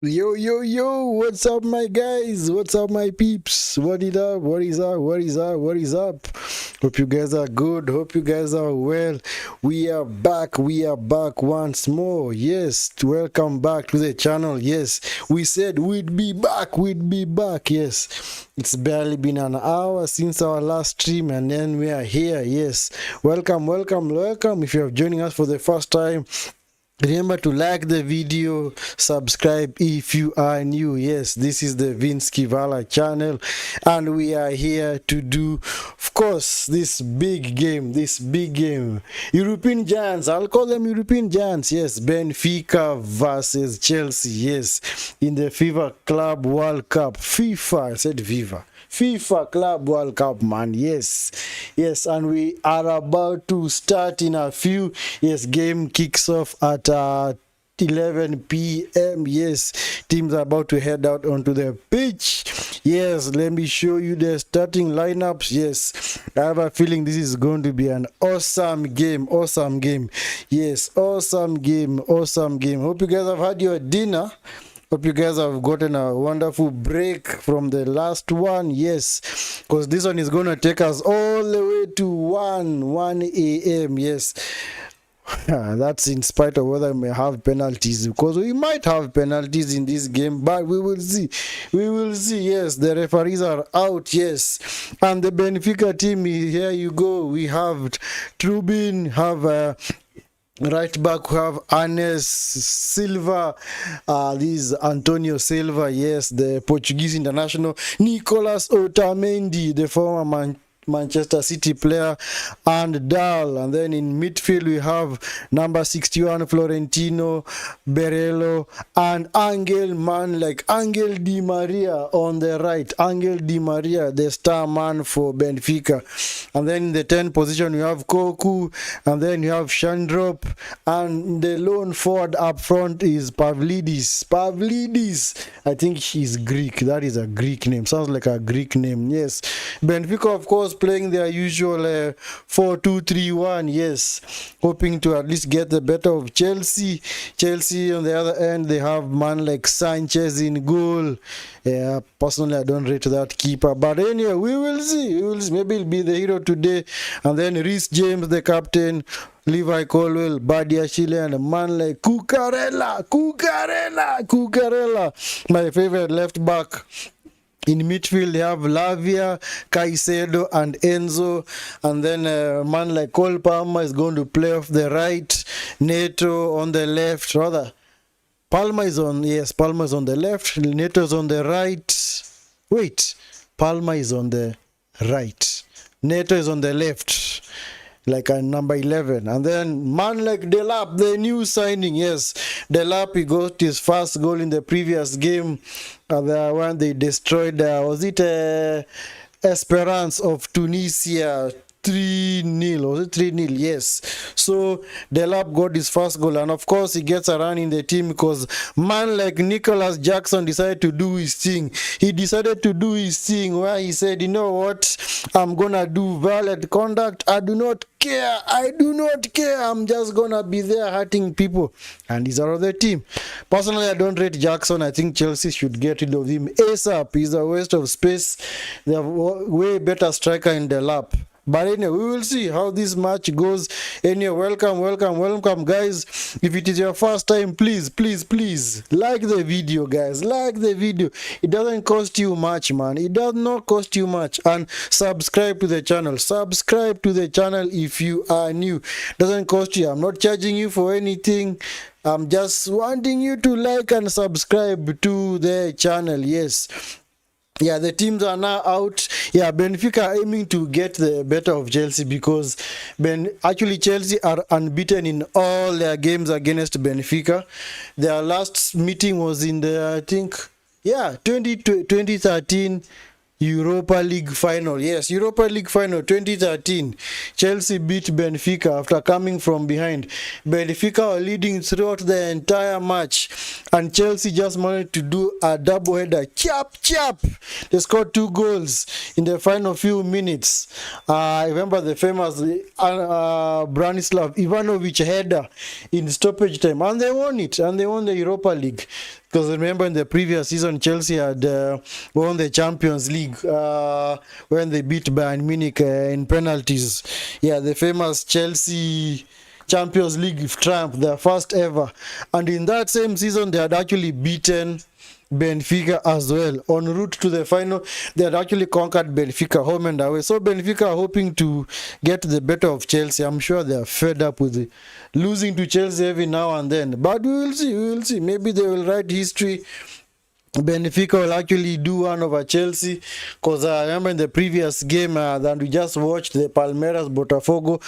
Yo, yo, yo, what's up, my guys? What's up, my peeps? What is up? What is up? What is up? What is up? Hope you guys are good. Hope you guys are well. We are back. We are back once more. Yes, welcome back to the channel. Yes, we said we'd be back. We'd be back. Yes, it's barely been an hour since our last stream, and then we are here. Yes, welcome, welcome, welcome. If you are joining us for the first time, remember to like the video, subscribe if you are new. Yes, this is the Vince Kivala channel, and we are here to do, of course, this big game. European giants, I'll call them European giants. Yes, Benfica versus Chelsea. Yes, in the FIFA Club World Cup. FIFA, I said FIFA. FIFA Club World Cup, man. Yes, yes, and we are about to start in a few. Yes, game kicks off at 11 p.m. Yes, teams are about to head out onto the pitch. Yes, let me show you the starting lineups. Yes, I have a feeling this is going to be an awesome game. Awesome game. Yes, awesome game. Awesome game. Hope you guys have had your dinner. Hope you guys have gotten a wonderful break from the last one. Yes, because this one is going to take us all the way to 1 a.m. Yes, that's in spite of whether we may have penalties, because we might have penalties in this game, but we will see. We will see. Yes, the referees are out. Yes, and the Benfica team, here you go. We have Trubin, have right back, we have Anes Silva, this is Antonio Silva, yes, the Portuguese international. Nicolas Otamendi, the former Manchester City player, and Dal. And then in midfield we have number 61 Florentino, Berello, and Angel Di Maria on the right. Angel Di Maria, the star man for Benfica. And then in the 10 position we have Koku, and then you have Shandrop, and the lone forward up front is Pavlidis. I think he's Greek. That is a Greek name. Sounds like a Greek name. Yes. Benfica, of course, playing their usual 4-2-3-1. Yes. Hoping to at least get the better of Chelsea. Chelsea on the other end, they have man like Sanchez in goal. Yeah, personally, I don't rate that keeper. But anyway, we will see. Maybe he'll be the hero today. And then Reece James, the captain. Levi Colwell, Badia Chile, and a man like Cucurella, my favorite left back. In midfield, they have Lavia, Caicedo, and Enzo. And then a man like Cole Palmer is going to play off the right. Neto on the left, rather. Palmer is on the left. Neto's on the right. Wait, Palmer is on the right. Neto is on the left, like a number 11. And then man like Delap, the new signing. Yes, Delap, he got his first goal in the previous game when they destroyed was it Esperance of Tunisia 3-0. Was it 3-0? Yes. So Delap got his first goal, and of course he gets a run in the team because man like Nicholas Jackson decided to do his thing. He decided to do his thing where he said, you know what, I'm gonna do violent conduct. I do not care. I'm just gonna be there hurting people, and he's out of the team. Personally, I don't rate Jackson. I think Chelsea should get rid of him ASAP. He's a waste of space. They have way better striker in Delap. But anyway, we will see how this match goes. Anyway, welcome, guys. If it is your first time, please like the video, guys. Like the video. It doesn't cost you much, man. It does not cost you much. And subscribe to the channel. Subscribe to the channel if you are new. Doesn't cost you. I'm not charging you for anything. I'm just wanting you to like and subscribe to the channel. Yes. Yeah, the teams are now out. Yeah, Benfica aiming to get the better of Chelsea because Chelsea are unbeaten in all their games against Benfica. Their last meeting was in the, I think, 2013 Europa League final. Yes, Europa League final 2013. Chelsea beat Benfica after coming from behind. Benfica were leading throughout the entire match, and Chelsea just managed to do a double header. Chap. They scored 2 goals in the final few minutes. I remember the famous Branislav Ivanovic header in stoppage time, and they won it, and they won the Europa League. Because remember, in the previous season, Chelsea had won the Champions League when they beat Bayern Munich in penalties. Yeah, the famous Chelsea Champions League triumph, their first ever. And in that same season, they had actually beaten Benfica as well. En route to the final, they had actually conquered Benfica home and away. So Benfica are hoping to get the better of Chelsea. I'm sure they are fed up with losing to Chelsea every now and then. But we will see. Maybe they will write history. Benfica will actually do one over Chelsea, because I remember in the previous game that we just watched, the Palmeiras Botafogo.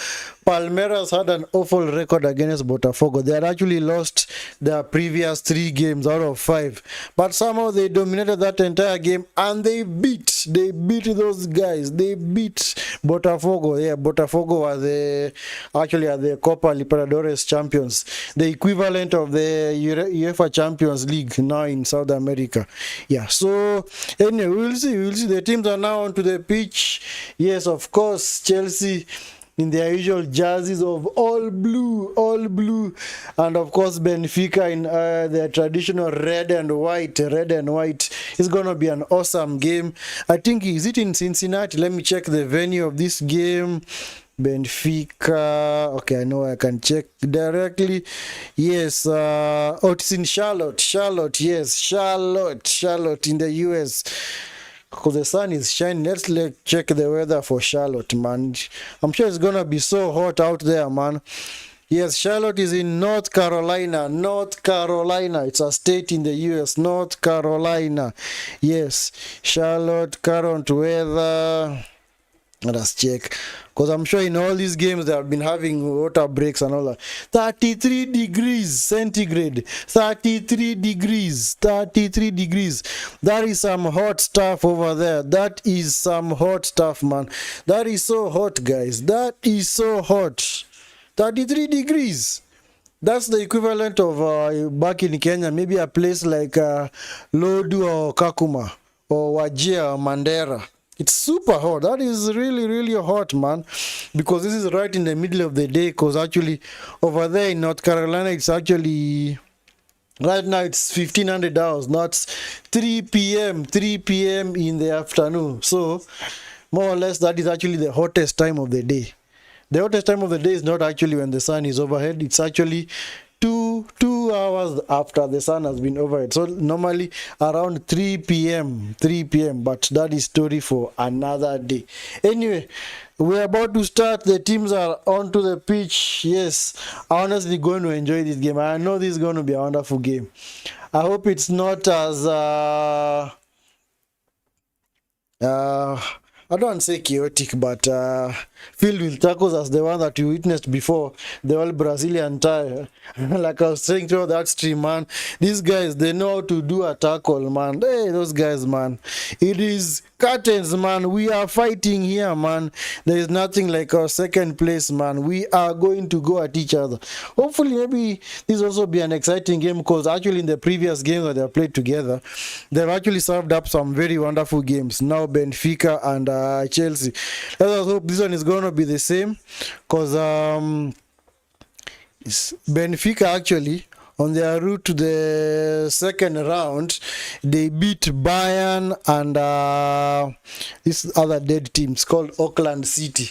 Palmeiras had an awful record against Botafogo. They had actually lost their previous 3 games out of 5, but somehow they dominated that entire game and they beat those guys. They beat Botafogo. Yeah, Botafogo was the Copa Libertadores champions, the equivalent of the UEFA Champions League now in South America. Yeah, so anyway, we'll see. The teams are now onto the pitch. Yes, of course, Chelsea in their usual jerseys of all blue, and of course Benfica in their traditional red and white. It's gonna be an awesome game. I think, is it in Cincinnati? Let me check the venue of this game. Benfica. Okay, I know I can check directly. Yes, it's in Charlotte. Yes, Charlotte in the US. Because the sun is shining. Let's check the weather for Charlotte, man. I'm sure it's gonna be so hot out there, man. Yes, Charlotte is in North Carolina. It's a state in the US. North Carolina. Yes, Charlotte, current weather. Let us check, because I'm sure in all these games they have been having water breaks and all that. 33 degrees centigrade, 33 degrees, 33 degrees. That is some hot stuff over there. That is some hot stuff, man. That is so hot, guys. That is so hot. 33 degrees. That's the equivalent of back in Kenya, maybe a place like Lodu or Kakuma or Wajir or Mandera. It's super hot. That is really, really hot, man. Because this is right in the middle of the day. Because actually, over there in North Carolina, it's actually right now it's 1500 hours, not 3 p.m. 3 p.m. in the afternoon. So more or less, that is actually the hottest time of the day. The hottest time of the day is not actually when the sun is overhead. It's actually two hours after the sun has been overhead. So normally around 3 p.m. But that is story for another day. Anyway, we're about to start. The teams are onto the pitch. Yes, I'm honestly going to enjoy this game. I know this is going to be a wonderful game. I hope it's not as I don't say chaotic, but filled with tackles as the one that you witnessed before, the old Brazilian tie. Like I was saying through that stream, man, these guys, they know how to do a tackle, man. Hey, those guys, man. It is curtains, man. We are fighting here, man. There is nothing like our second place, man. We are going to go at each other. Hopefully, maybe this will also be an exciting game, because actually in the previous games that they have played together, they've actually served up some very wonderful games. Now Benfica and Chelsea. Let us hope this one is going to be the same, because Benfica actually on their route to the second round, they beat Bayern and this other dead team. It's called Auckland City.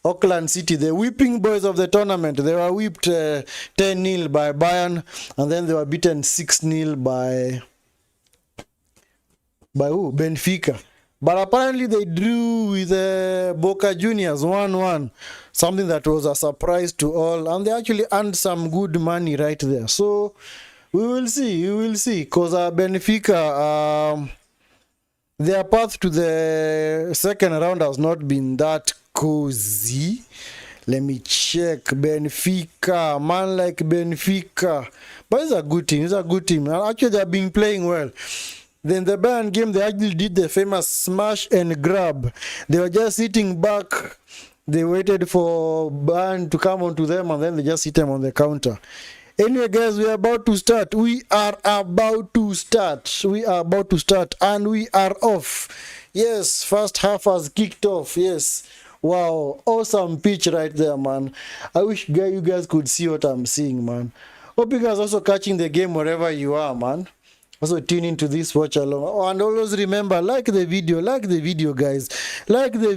Auckland City, the whipping boys of the tournament. They were whipped 10-0 by Bayern, and then they were beaten 6-0 by who? Benfica. But apparently they drew with Boca Juniors 1-1. Something that was a surprise to all. And they actually earned some good money right there. So we will see. We will see. Because Benfica, their path to the second round has not been that cozy. Let me check. Benfica. Man like Benfica. But it's a good team. It's a good team. And actually, they have been playing well. Then the Bayern game, they actually did the famous smash and grab. They were just sitting back. They waited for Bayern to come onto them, and then they just hit them on the counter. Anyway, guys, we are about to start. We are about to start. We are about to start, and we are off. Yes, first half has kicked off. Yes. Wow, awesome pitch right there, man. I wish you guys could see what I'm seeing, man. Hope you guys also catching the game wherever you are, man. Also tune into this watch along. Oh, and always remember, like the video, guys. Like the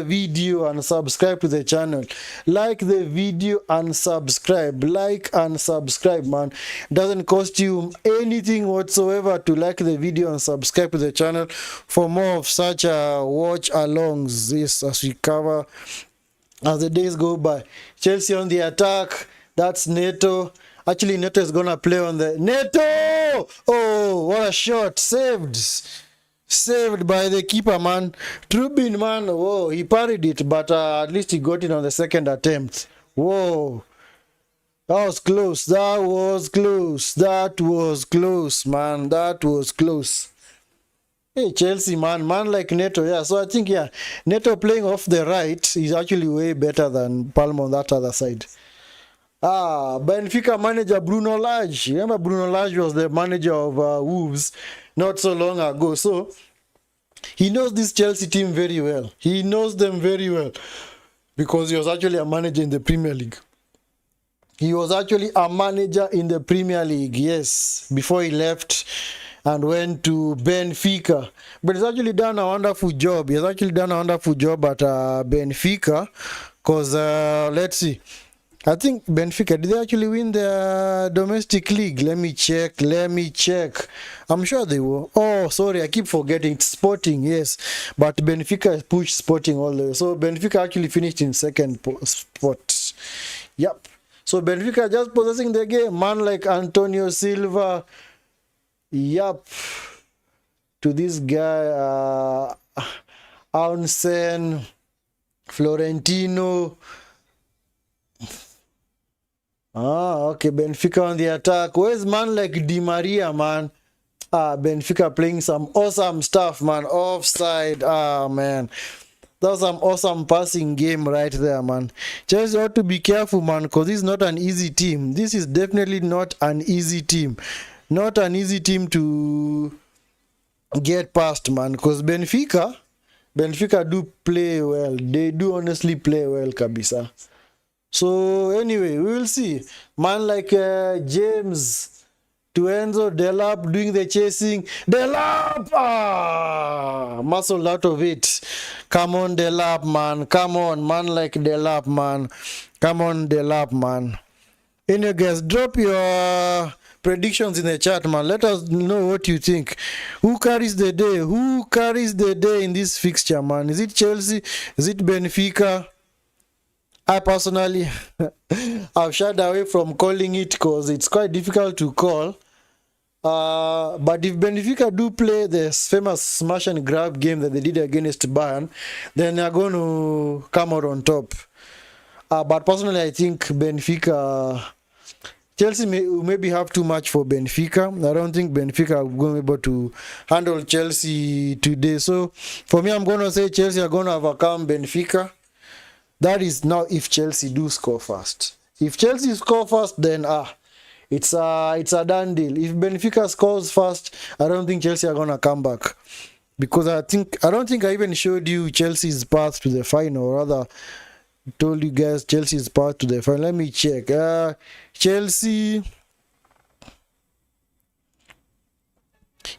video and subscribe to the channel. Like the video and subscribe. Like and subscribe, man. Doesn't cost you anything whatsoever to like the video and subscribe to the channel for more of such watch alongs. This as we cover as the days go by. Chelsea on the attack. That's Neto. Actually, Neto is going to play on the... Neto! Oh, what a shot. Saved. Saved by the keeper, man. Trubin, man. Whoa, he parried it, but at least he got it on the second attempt. Whoa. That was close. That was close. That was close, man. That was close. Hey, Chelsea, man like Neto. Yeah, so I think, yeah, Neto playing off the right is actually way better than Palmer on that other side. Benfica manager Bruno Lage. Remember, Bruno Lage was the manager of Wolves not so long ago. So he knows this Chelsea team very well. He knows them very well because he was actually a manager in the Premier League. He was actually a manager in the Premier League, yes, before he left and went to Benfica. But he's actually done a wonderful job. He's actually done a wonderful job at Benfica because, let's see. I think Benfica, did they actually win the domestic league? Let me check. I'm sure they will. Oh, sorry, I keep forgetting. It's Sporting, yes. But Benfica pushed Sporting all the way. So Benfica actually finished in second spot. Yep. So Benfica just possessing the game. Man like Antonio Silva. Yep. To this guy, Aunsen, Florentino. Okay, Benfica on the attack. Where's man like Di Maria, man? Benfica playing some awesome stuff, man. Offside. Man. That was some awesome passing game right there, man. Chelsea ought to be careful, man, because this is not an easy team. This is definitely not an easy team. Not an easy team to get past, man, because Benfica do play well. They do honestly play well, kabisa. So anyway, we will see. Man like James to Enzo, Delap doing the chasing. Delap! Muscle out of it. Come on, Delap, man. Come on, man like Delap, man. Come on, Delap, man. Anyway, guys, drop your predictions in the chat, man. Let us know what you think. Who carries the day? Who carries the day in this fixture, man? Is it Chelsea? Is it Benfica? I personally, I've shied away from calling it because it's quite difficult to call. But if Benfica do play this famous smash and grab game that they did against Bayern, then they're going to come out on top. But personally, I think Benfica, Chelsea maybe have too much for Benfica. I don't think Benfica are going to be able to handle Chelsea today. So for me, I'm going to say Chelsea are going to overcome Benfica. That is now if Chelsea do score first. If Chelsea score first, then it's a done deal. If Benfica scores first, I don't think Chelsea are gonna come back, because I don't think I even showed you Chelsea's path to the final, or rather told you guys Chelsea's path to the final. Let me check. Chelsea.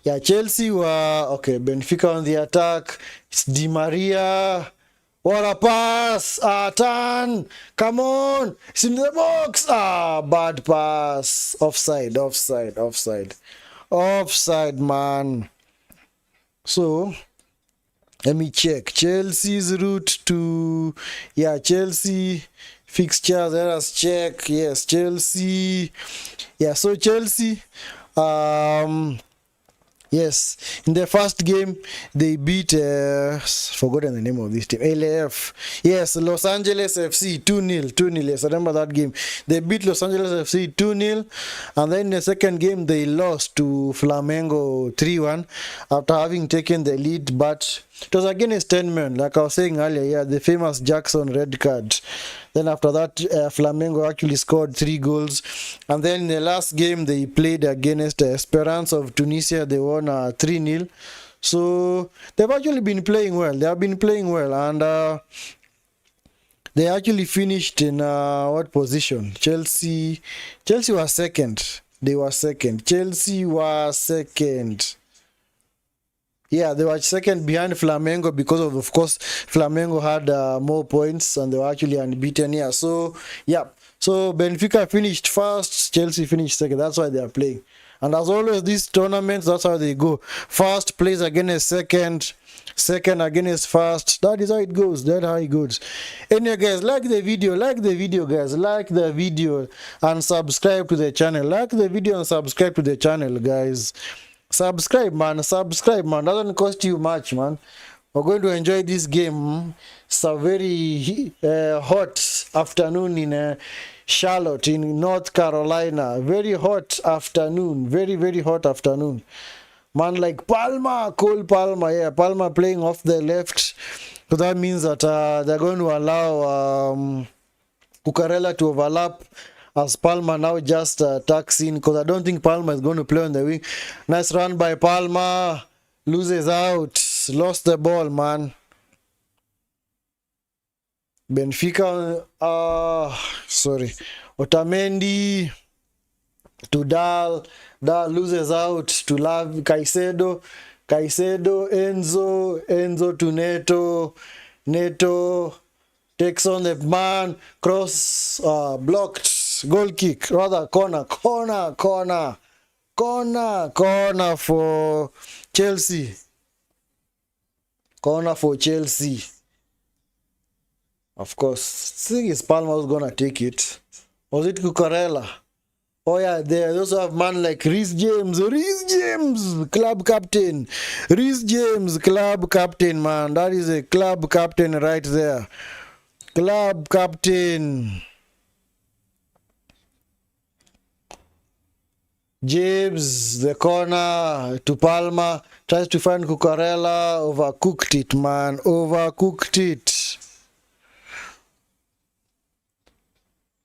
Yeah, Chelsea were okay. Benfica on the attack. It's Di Maria. What a pass! Turn! Come on! It's in the box! Bad pass. Offside, man. So, let me check. Chelsea's route to... Yeah, Chelsea fixtures. Let us check. Yes, Chelsea. Yeah, so Chelsea... Yes, in the first game they beat forgotten the name of this team, LAF. Yes, Los Angeles FC 2-0. Yes, I remember that game. They beat Los Angeles FC 2-0, and then in the second game they lost to Flamengo 3-1 after having taken the lead, but it was against 10 men, like I was saying earlier. Yeah, the famous Jackson red card. Then after that, Flamengo actually scored 3 goals. And then in the last game, they played against Esperance of Tunisia. They won 3-0. So they've actually been playing well. They have been playing well. And they actually finished in what position? Chelsea was second. They were second. Chelsea was second. Yeah, they were second behind Flamengo because of course, Flamengo had more points and they were actually unbeaten here. So, yeah. So, Benfica finished first, Chelsea finished second. That's why they are playing. And as always, these tournaments, that's how they go. First plays against second, second against first. That is how it goes. That's how it goes. Anyway, guys, like the video, guys. Like the video and subscribe to the channel. Like the video and subscribe to the channel, guys. Subscribe, man. Doesn't cost you much, man. We're going to enjoy this game. It's a very hot afternoon in Charlotte, in North Carolina. Very hot afternoon. Very, very hot afternoon. Man like Palma, Cole Palma. Yeah, Palma playing off the left. So that means that they're going to allow Cucurella to overlap, as Palma now just tucks in, because I don't think Palma is going to play on the wing. Nice run by Palma. Loses out. Lost the ball, man. Benfica, sorry. Otamendi to Dal. Dal loses out to Love Caicedo. Enzo to Neto. Neto takes on the man. Cross blocked. Goal kick, rather corner for Chelsea. Corner for Chelsea. Of course, I think it's Palma who's gonna take it. Was it Cucurella? Oh yeah, they also have man like Reece James, club captain. Reece James, club captain, man. That is a club captain right there. Club captain. James, the corner to Palma, tries to find Cucurella, overcooked it, man. Overcooked it.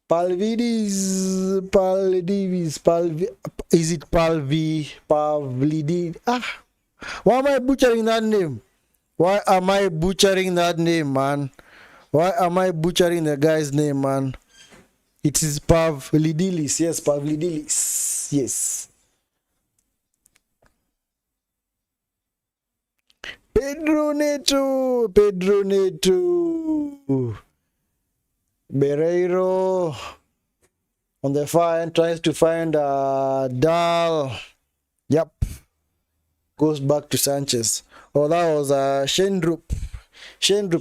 Pavlidis, is it Pavlidis? Why am I butchering that name? Why am I butchering that name, man? Why am I butchering the guy's name, man? It is Pavlidis, yes, Pavlidis, yes. Pedro Neto, Bereiro on the far end tries to find Dal. Yep. Goes back to Sanchez. Oh, that was Shendrup.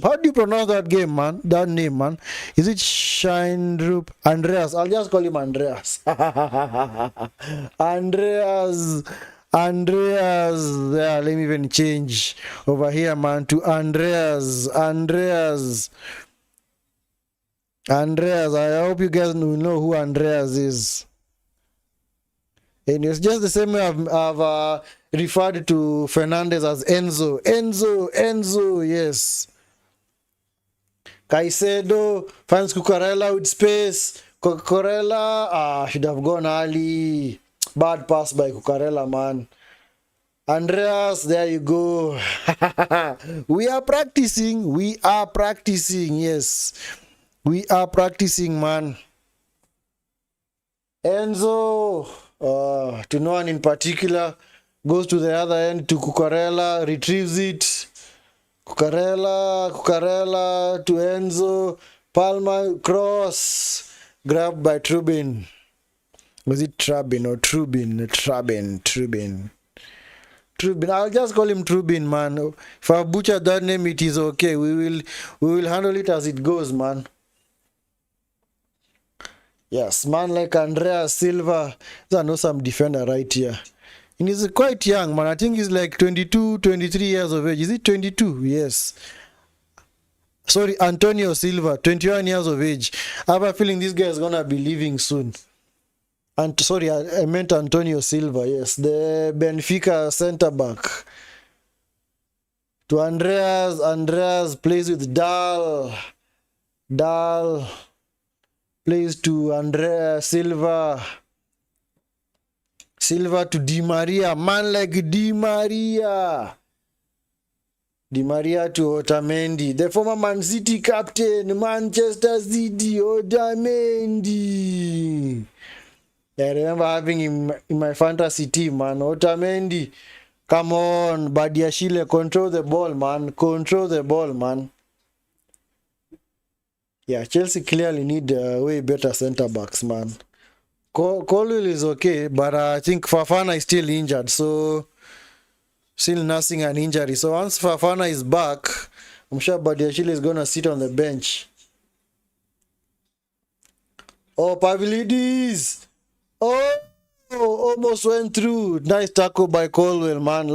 How do you pronounce that game, man? That name, man. Is it Shendrup? Andreas. I'll just call him Andreas. Andreas. Yeah, let me even change over here, man, to Andreas. I hope you guys know who Andreas is. And it's just the same way I've referred to Fernandez as Enzo. Enzo, yes. Caicedo finds Cucurella with space. Cucurella, should have gone early. Bad pass by Cucurella, man. Andreas, there you go. We are practicing, yes. We are practicing, man. Enzo, to no one in particular, goes to the other end to Cucurella, retrieves it. Cucurella to Enzo. Palma, cross, grabbed by Trubin. Was it Trubin or Trubin? Trubin. I'll just call him Trubin, man. If I butchered that name, it is okay. We will handle it as it goes, man. Yes, man like Andrea Silva. There's an awesome defender right here. And he's quite young, man. I think he's like 22, 23 years of age. Is it 22? Yes. Sorry, Antonio Silva, 21 years of age. I have a feeling this guy is going to be leaving soon. And sorry, I meant Antonio Silva, yes. The Benfica centre-back. To Andreas plays with Dal plays to Andrea Silva to Di Maria, man like Di Maria to Otamendi, the former Man City captain, Manchester City, Otamendi. I remember having him in my fantasy team, man. Otamendi, come on, Badiashile, control the ball, man. Yeah, Chelsea clearly need way better centre-backs, man. Colwell is okay, but I think Fafana is still injured, so still nursing an injury. So once Fafana is back, I'm sure Badiashile is going to sit on the bench. Oh, Pavlidis! Oh, almost went through. Nice tackle by Colwell, man.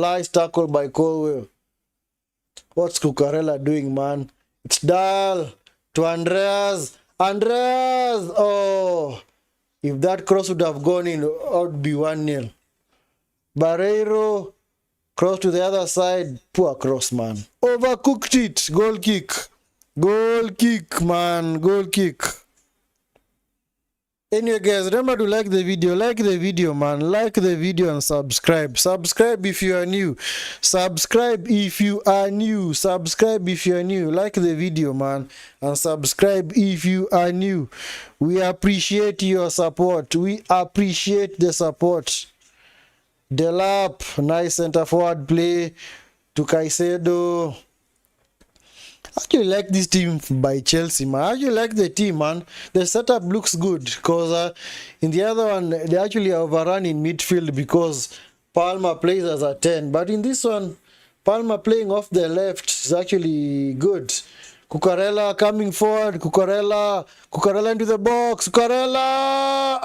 What's Cucurella doing, man? It's Dal to Andreas. Oh, if that cross would have gone in, it would be 1-0. Barreiro, cross to the other side. Poor cross, man. Overcooked it. Goal kick, man. Anyway, guys, remember to like the video, man. Like the video and subscribe. Subscribe if you are new. Like the video, man, and subscribe if you are new. We appreciate your support. We appreciate the support. Delap, nice center forward play to Caicedo. I actually like this team by Chelsea, man. I actually like the team, man. The setup looks good because in the other one, they actually overrun in midfield because Palma plays as a 10. But in this one, Palma playing off the left is actually good. Cucurella coming forward. Cucurella into the box. Cucurella!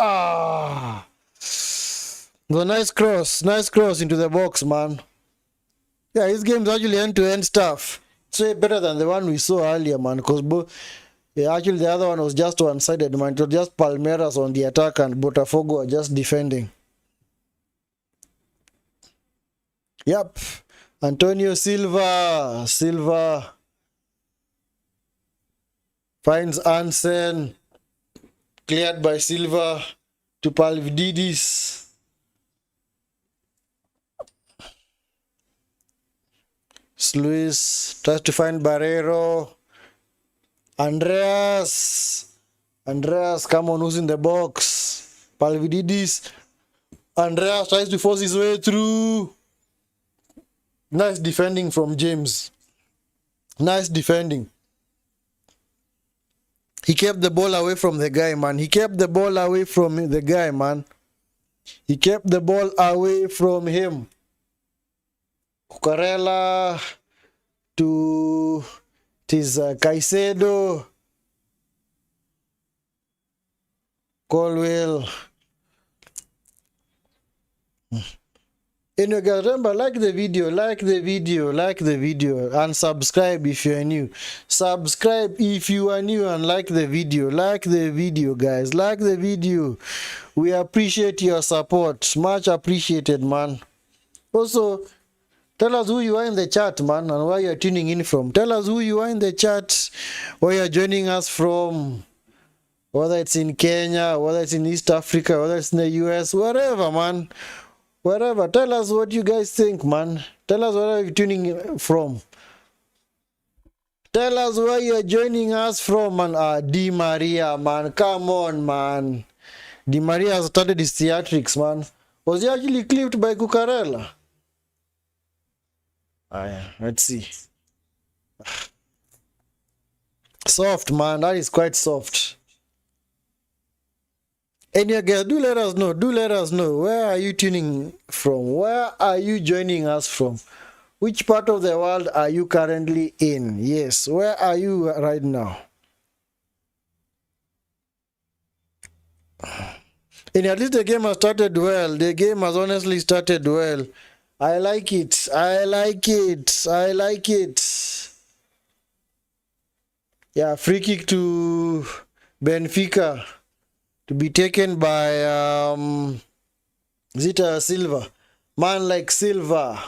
The nice cross into the box, man. Yeah, his game's actually end-to-end stuff. It's way better than the one we saw earlier, man. Because yeah, actually the other one was just one-sided, man. It was just Palmeiras on the attack and Botafogo are just defending. Yep. Antonio Silva. Silva finds Ansen. Cleared by Silva to Palvididis. Luis tries to find Barreiro. Andreas, come on, who's in the box? Palvididis. Andreas tries to force his way through. Nice defending from James. Nice defending. He kept the ball away from the guy, man. He kept the ball away from the guy, man. He kept the ball away from him. Cucurella to Caicedo. Colwell. Anyway, guys, remember, like the video, and subscribe if you are new. Subscribe if you are new and like the video. Like the video, guys. Like the video. We appreciate your support. Much appreciated, man. Also, tell us who you are in the chat, man, and where you're tuning in from. Tell us who you are in the chat, where you're joining us from. Whether it's in Kenya, whether it's in East Africa, whether it's in the US, wherever, man. Wherever. Tell us what you guys think, man. Tell us where you're tuning from. Tell us where you're joining us from, man. Di Maria, man. Come on, man. Di Maria has started his theatrics, man. Was he actually clipped by Cucurella? Let's see. Soft, man. That is quite soft. Anyway, guys, do let us know. Do let us know. Where are you tuning from? Where are you joining us from? Which part of the world are you currently in? Yes, where are you right now? And at least the game has started well. The game has honestly started well. I like it. I like it. I like it. Yeah, free kick to Benfica to be taken by Zita Silva. Man like Silva.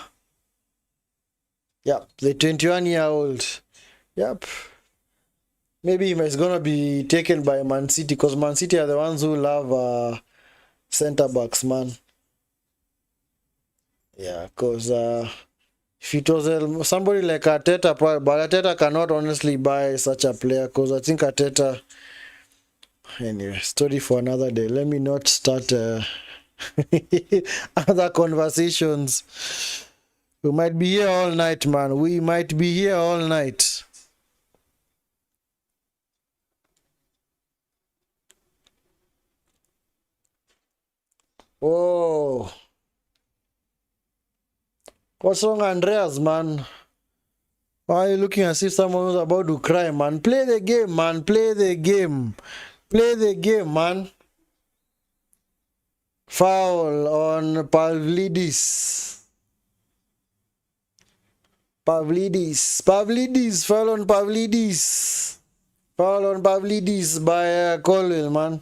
Yep, the 21-year-old. Yep. Maybe he's gonna be taken by Man City because Man City are the ones who love center backs, man. Yeah, because if it was somebody like Arteta, but Arteta cannot honestly buy such a player because I think Arteta. Anyway, story for another day. Let me not start other conversations. We might be here all night, man. We might be here all night. Oh. What's wrong, Andreas, man? Why are you looking as if someone was about to cry, man? Play the game, man. Play the game. Play the game, man. Foul on Pavlidis. Pavlidis. Foul on Pavlidis. Foul on Pavlidis by Colwell, man.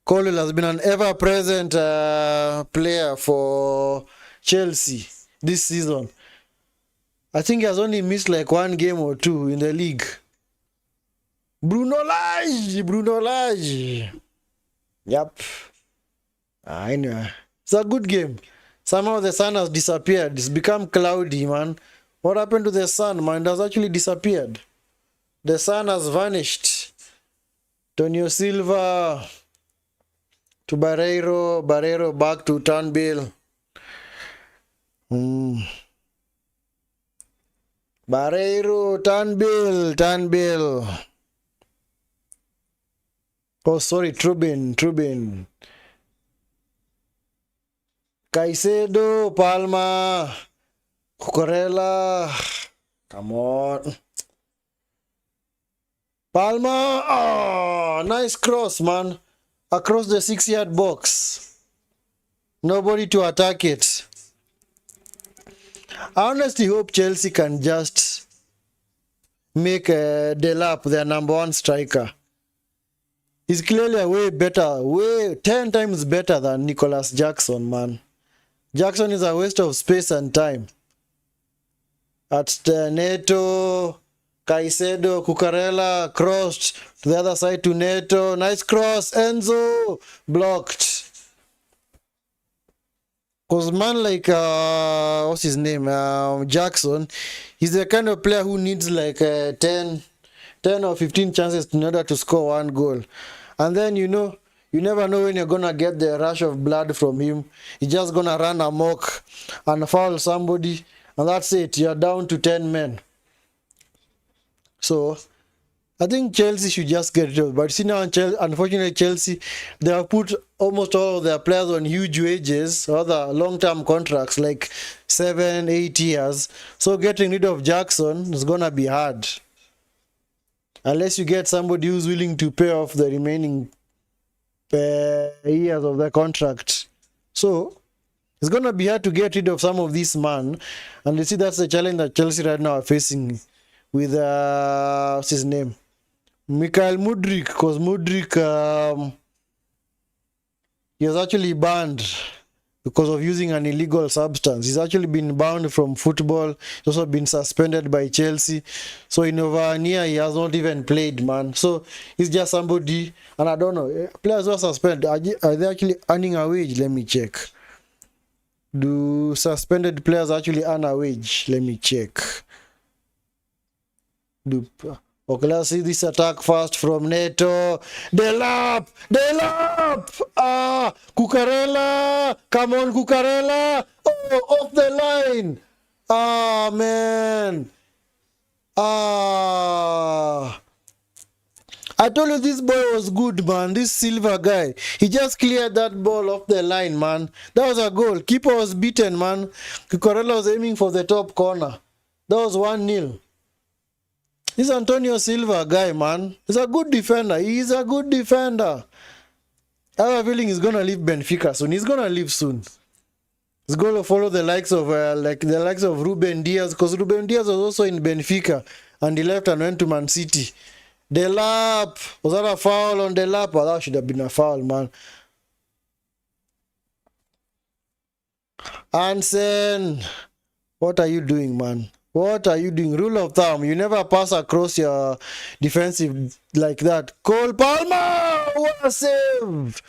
Colwell has been an ever-present player for Chelsea this season. I think he has only missed like one game or two in the league. Bruno Lage. Yep. I know. It's a good game. Somehow the sun has disappeared. It's become cloudy, man. What happened to the sun, man? It has actually disappeared. The sun has vanished. Antonio Silva to Barreiro. Barreiro back to Turnbull. Barreiro, Turnbull. Oh, sorry, Trubin. Caicedo, Palma, Cucurella. Come on. Palma. Oh, nice cross, man. Across the 6-yard box. Nobody to attack it. I honestly hope Chelsea can just make Delap their number 1 striker. He's clearly a way better, 10 times better than Nicholas Jackson, man. Jackson is a waste of space and time. At Neto, Caicedo, Cucurella crossed to the other side to Neto. Nice cross, Enzo blocked. Because man like, what's his name, Jackson, he's the kind of player who needs like 10 or 15 chances in order to score 1 goal. And then, you know, you never know when you're going to get the rush of blood from him. He's just going to run amok and foul somebody. And that's it. You're down to 10 men. So, I think Chelsea should just get rid of it. But see now, unfortunately, Chelsea, they have put almost all of their players on huge wages, other long-term contracts, like 7-8 years. So getting rid of Jackson is going to be hard. Unless you get somebody who's willing to pay off the remaining years of the contract. So, it's going to be hard to get rid of some of these man. And you see, that's the challenge that Chelsea right now are facing with, what's his name? Mikhail Mudryk, because Mudryk, he was actually banned because of using an illegal substance. He's actually been banned from football. He's also been suspended by Chelsea. So in over a year, he has not even played, man. So he's just somebody, and I don't know, players who are suspended, are they actually earning a wage? Let me check. Do suspended players actually earn a wage? Let me check. Okay, let's see this attack first from Neto. Delap! Cucurella! Come on, Cucurella! Oh, off the line! Man! I told you this boy was good, man. This Silva guy. He just cleared that ball off the line, man. That was a goal. Keeper was beaten, man. Cucurella was aiming for the top corner. That was 1-0. This Antonio Silva guy, man, he's a good defender. He's a good defender. I have a feeling he's going to leave Benfica soon. He's going to leave soon. He's going to follow the likes of Ruben Diaz, because Ruben Diaz was also in Benfica and he left and went to Man City. Delap, was that a foul on Delap? Oh, that should have been a foul, man. Hansen, what are you doing, man? What are you doing? Rule of thumb, you never pass across your defensive like that. Cole Palmer! What a save!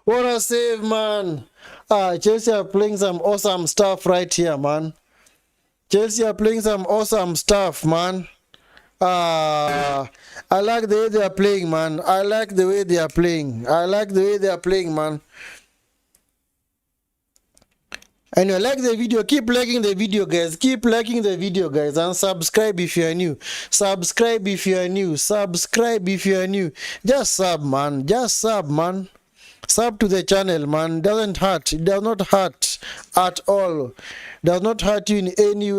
What a save, man. Chelsea are playing some awesome stuff right here, man. Chelsea are playing some awesome stuff, man. I like the way they are playing, man. I like the way they are playing. Man. And you like the video, keep liking the video, guys. Keep liking the video, guys. And subscribe if you are new. Subscribe if you are new. Just sub, man. Sub to the channel, man. Doesn't hurt. It does not hurt at all. Does not hurt you in any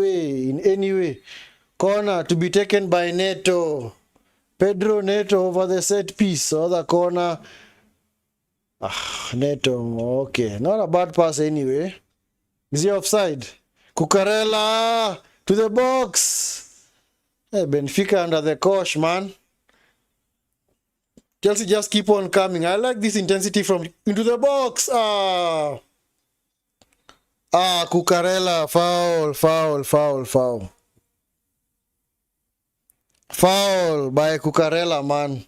way. Corner to be taken by Neto. Pedro Neto over the set piece. Other corner. Neto. Okay. Not a bad pass anyway. Is he offside? Cucurella to the box. Hey, Benfica under the cosh, man. Chelsea just keep on coming. I like this intensity from into the box. Cucurella. Foul. Foul by Cucurella, man.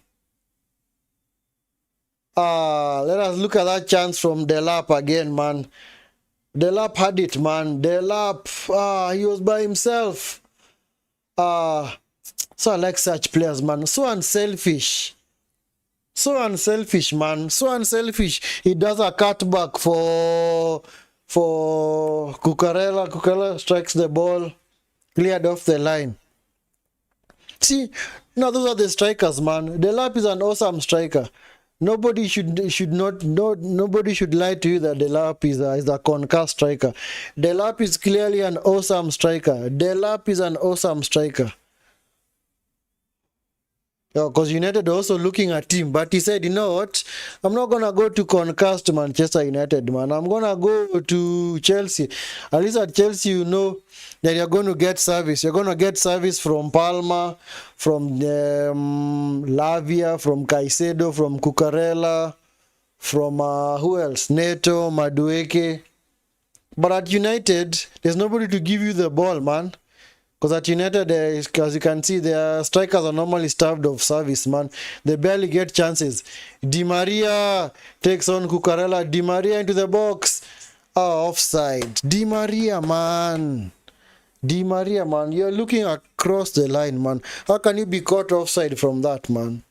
Let us look at that chance from Delap again, man. Delap had it, man. Delap, he was by himself. So I like such players, man. So unselfish, man. So unselfish. He does a cutback for Cucurella. Cucurella strikes the ball, cleared off the line. See, now those are the strikers, man. Delap is an awesome striker. Nobody should lie to you that Delap is a concussed striker. Delap is clearly an awesome striker. Because United are also looking at him, but he said, you know what, I'm not gonna go to Concast Manchester United, man. I'm gonna go to Chelsea. At least at Chelsea, you know that you're going to get service. You're gonna get service from Palma, from Lavia, from Caicedo, from Cucurella, from who else? Neto, Madueke. But at United, there's nobody to give you the ball, man. Because at United, as you can see, their strikers are normally starved of service, man. They barely get chances. Di Maria takes on Cucurella. Di Maria into the box. Offside. Di Maria, man. Di Maria, man. You're looking across the line, man. How can you be caught offside from that, man?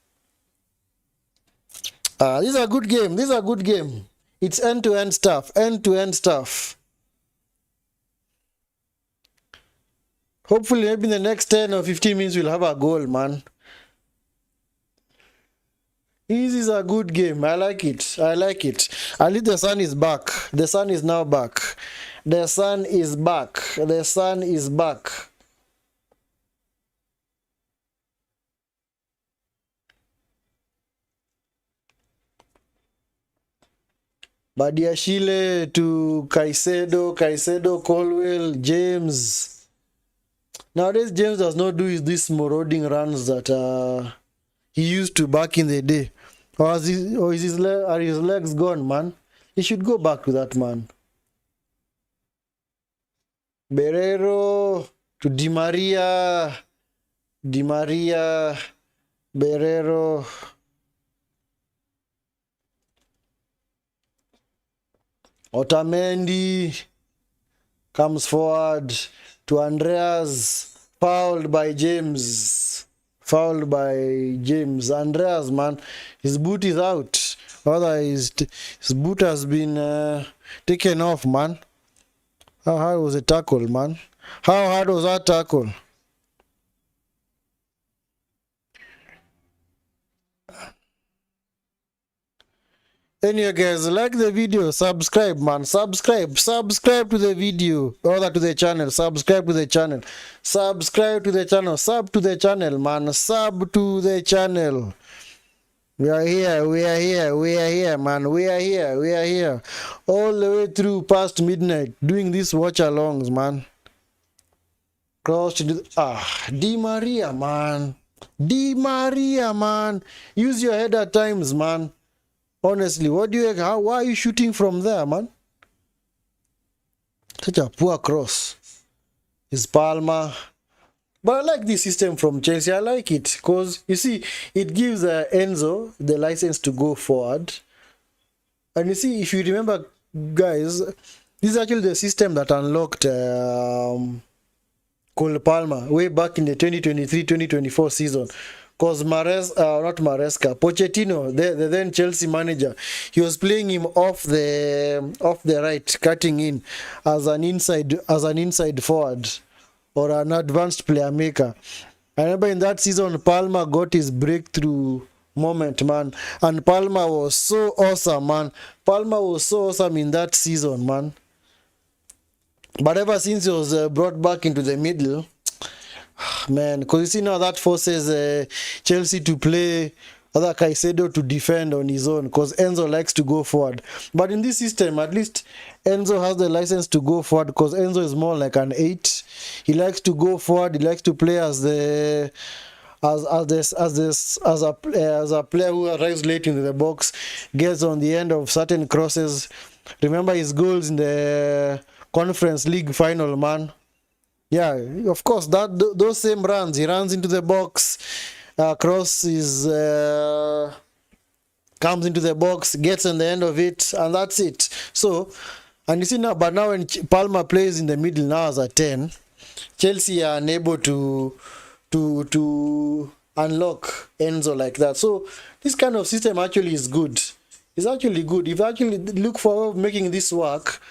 This is a good game. This is a good game. It's end-to-end stuff. End-to-end stuff. Hopefully, maybe in the next 10 or 15 minutes, we'll have a goal, man. This is a good game. I like it. I like it. At least the sun is back. The sun is now back. The sun is back. The sun is back. Badiashile to Caicedo, Colwell, James. Nowadays, James does not do these marauding runs that he used to back in the day. Or are his legs gone, man? He should go back to that, man. Berrero to Di Maria. Di Maria. Berrero. Otamendi comes forward to Andreas, fouled by James. Fouled by James. Andreas, man, his boot is out. Otherwise, his boot has been taken off, man. How hard was the tackle, man? How hard was that tackle? Anyway, guys, like the video, subscribe, man. Subscribe to the video, or to the channel. Subscribe to the channel. Subscribe to the channel. Sub to the channel, man. Sub to the channel. We are here, man. We are here. All the way through past midnight, doing these watch-alongs, man. Cross to the... Di Maria, man. Di Maria, man. Use your head at times, man. Honestly, why are you shooting from there, man? Such a poor cross. It's Palma. But I like this system from Chelsea. I like it because, you see, it gives Enzo the license to go forward. And you see, if you remember, guys, this is actually the system that unlocked Cole Palmer way back in the 2023-2024 season. Because Pochettino, the then Chelsea manager, he was playing him off the right, cutting in as an inside forward or an advanced player maker. I remember in that season, Palmer got his breakthrough moment, man, and Palmer was so awesome, man. Palmer was so awesome in that season, man. But ever since he was brought back into the middle, man, because you see now that forces Chelsea to play other Caicedo to defend on his own, because Enzo likes to go forward. But in this system, at least Enzo has the license to go forward, because Enzo is more like an 8. He likes to go forward. He likes to play as a player who arrives late into the box, gets on the end of certain crosses. Remember his goals in the Conference League final, man. Yeah, of course, those same runs. He runs into the box, crosses, comes into the box, gets on the end of it, and that's it. So, and you see now, but now when Palmer plays in the middle now as a 10, Chelsea are unable to unlock Enzo like that. So, this kind of system actually is good. It's actually good. If you actually look for making this work,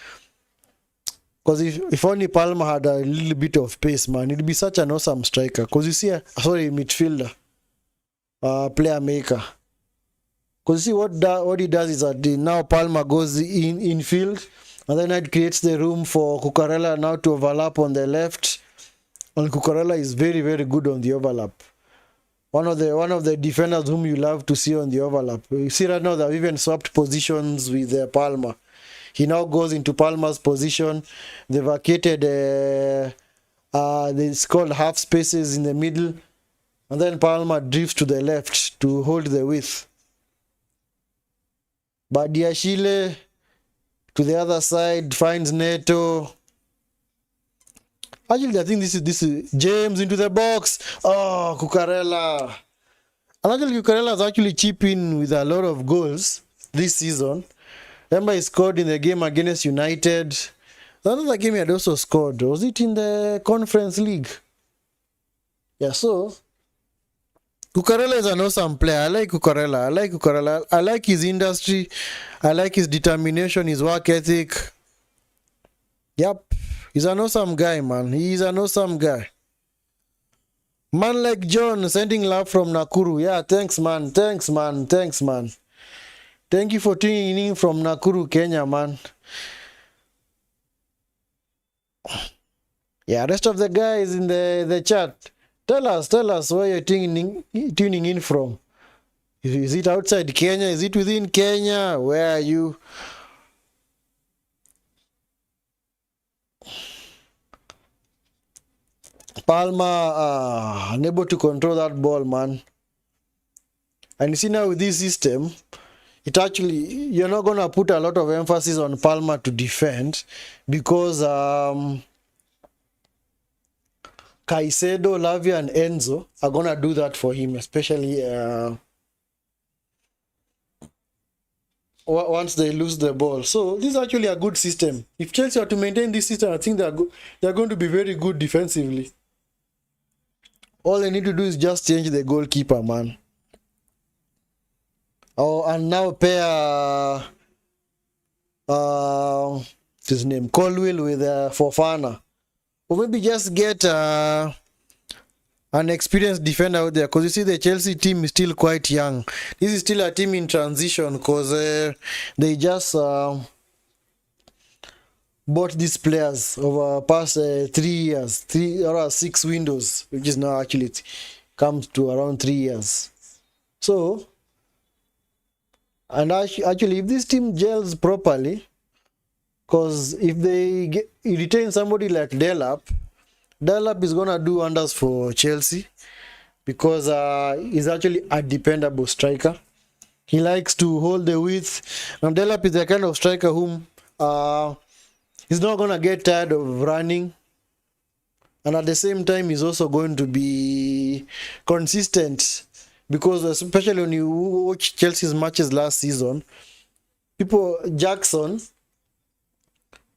because if only Palmer had a little bit of pace, man, it'd be such an awesome striker. Because you see, midfielder, player maker. Because you see what he does is that now Palmer goes in field, and then it creates the room for Cucurella now to overlap on the left. And Cucurella is very, very good on the overlap. One of the defenders whom you love to see on the overlap. You see right now they've even swapped positions with Palmer. He now goes into Palmer's position. They vacated it's called half spaces in the middle, and then Palmer drifts to the left to hold the width. But Diashile to the other side finds Neto. Actually, I think this is James into the box. Oh, Cucurella. And actually, Cucurella has actually chipped in with a lot of goals this season. Remember, he scored in the game against United. Another game he had also scored. Was it in the Conference League? Yeah, so Cucurella is an awesome player. I like Cucurella. I like his industry. I like his determination, his work ethic. Yep. He's an awesome guy, man. He's an awesome guy. Man like John sending love from Nakuru. Yeah, thanks, man. Thanks, man. Thank you for tuning in from Nakuru, Kenya, man. Yeah, rest of the guys in the chat. Tell us where you're tuning in from. Is it outside Kenya? Is it within Kenya? Where are you? Palmer unable to control that ball, man. And you see now with this system, it actually, you're not going to put a lot of emphasis on Palmer to defend because Caicedo, Lavia, and Enzo are going to do that for him, especially once they lose the ball. So this is actually a good system. If Chelsea are to maintain this system, I think they're going to be very good defensively. All they need to do is just change the goalkeeper, man. Oh, and now pair his name Colwill with Fofana, or maybe just get an experienced defender out there, because you see the Chelsea team is still quite young. This is still a team in transition because they just bought these players over past 3 years, 3 or 6 windows, which is now actually it comes to around 3 years. So, and actually, if this team gels properly, because if they retain somebody like Delap is gonna do wonders for Chelsea, because he's actually a dependable striker. He likes to hold the width, and Delap is the kind of striker whom he's not gonna get tired of running, and at the same time he's also going to be consistent, because especially when you watch Chelsea's matches last season, Jackson,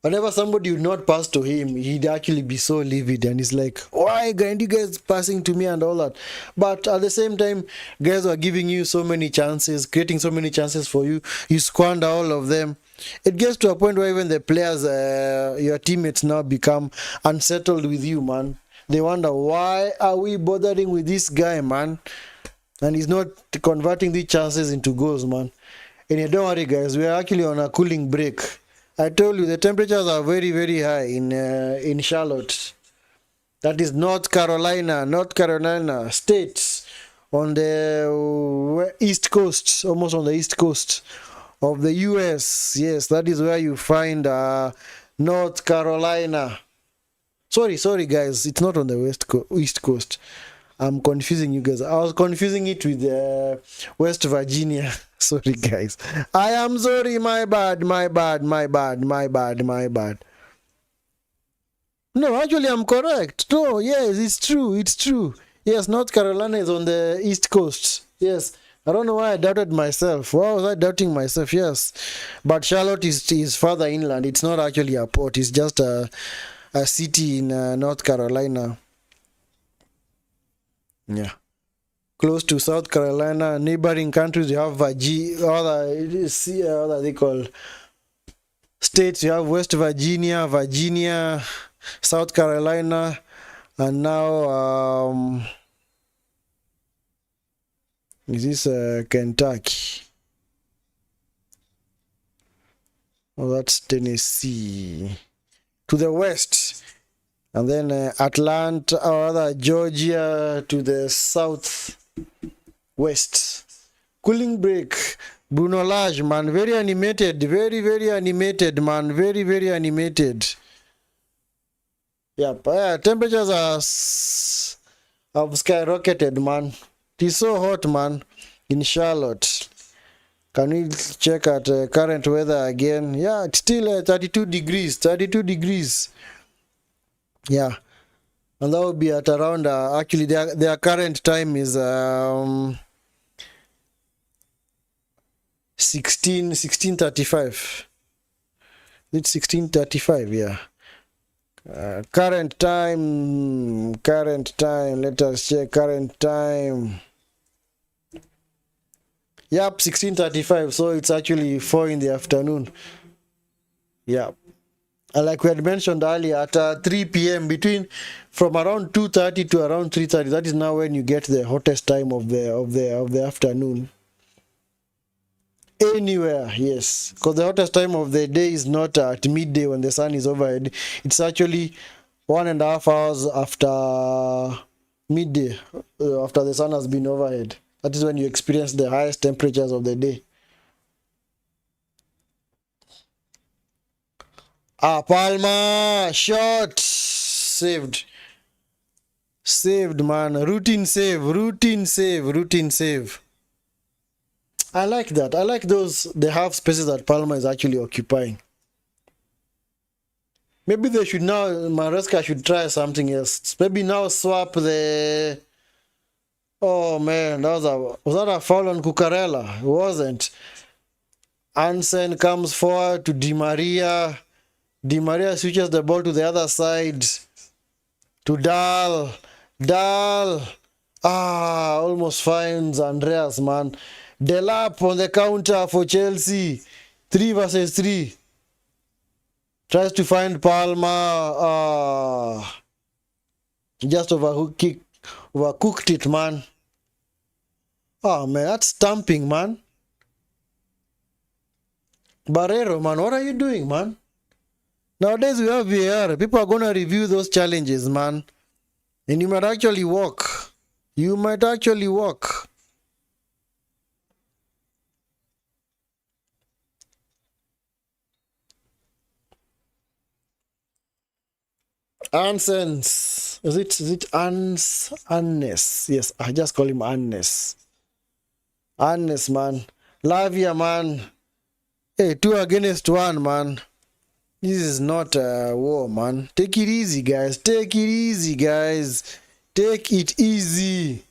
whenever somebody would not pass to him, he'd actually be so livid, and he's like, why aren't you guys passing to me and all that? But at the same time, guys are giving you so many chances, creating so many chances for you, you squander all of them. It gets to a point where even the players, your teammates now become unsettled with you, man. They wonder, why are we bothering with this guy, man? And he's not converting these chances into goals, man. And don't worry, guys, we are actually on a cooling break. I told you the temperatures are very, very high in Charlotte. That is North Carolina State, on the east coast, almost on the east coast of the US. Yes, that is where you find North Carolina. Sorry, guys, it's not on the east coast. I'm confusing you guys. I was confusing it with West Virginia. Sorry, guys. I am sorry. My bad. No, actually, I'm correct. No, yes, it's true. Yes, North Carolina is on the East Coast. Yes. I don't know why I doubted myself. Why was I doubting myself? Yes. But Charlotte is further inland. It's not actually a port. It's just a city in North Carolina. Yeah. Close to South Carolina, neighboring countries, you have other they call states. You have West Virginia, South Carolina, and now is this Kentucky? Oh, that's Tennessee to the west. And then Atlanta, or rather Georgia to the south. West. Cooling break. Bruno Lage, man. Very animated. Very, very animated, man. Very, very animated. Yep. Temperatures have skyrocketed, man. It is so hot, man, in Charlotte. Can we check at current weather again? Yeah, it's still 32 degrees. 32 degrees. Yeah. And that would be at around, actually, their current time is 16:35. It's 16:35, yeah. Current time, let us check current time. Yep, 16:35, so it's actually 4 in the afternoon. Yeah. And like we had mentioned earlier, at 3 p.m. from around 2:30 to around 3:30, that is now when you get the hottest time of the afternoon. Anywhere, yes, because the hottest time of the day is not at midday when the sun is overhead. It's actually 1.5 hours after midday, after the sun has been overhead. That is when you experience the highest temperatures of the day. Palma shot, saved, man. Routine save. I like that. I like the half spaces that Palma is actually occupying. Maybe they should now, Maresca should try something else. Maybe now swap the... Oh man, was that a foul on Cucurella? It wasn't. Ansen comes forward to Di Maria. Di Maria switches the ball to the other side. To Dal. Almost finds Andreas, man. Delap on the counter for Chelsea. 3 versus 3. Tries to find Palma. Just overcooked it, man. Oh, man, that's stamping, man. Barrero, man, what are you doing, man? Nowadays we have VAR. People are going to review those challenges, man. And you might actually walk. Ansens. Is it Annes? Yes, I just call him Annes. Annes, man. Lavia, man. Hey, 2 against 1, man. This is not a war, man. Take it easy, guys. Take it easy.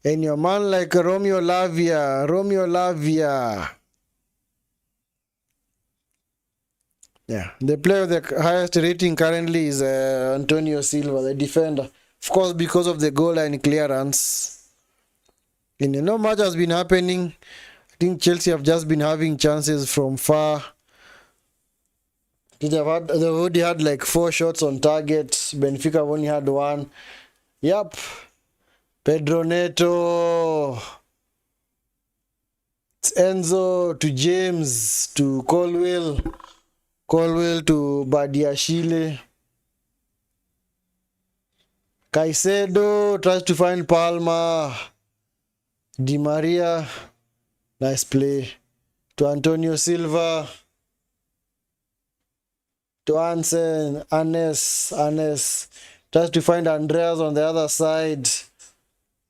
And your man like Romeo Lavia. Yeah, the player with the highest rating currently is Antonio Silva, the defender. Of course, because of the goal line clearance. And no much has been happening. I think Chelsea have just been having chances from far. They've already had like 4 shots on target. Benfica only had 1. Yep. Pedro Neto. It's Enzo to James to Colwell to Badiashile. Caicedo tries to find Palma. Di Maria. Nice play. To Antonio Silva. To Annes. Tries to find Andreas on the other side.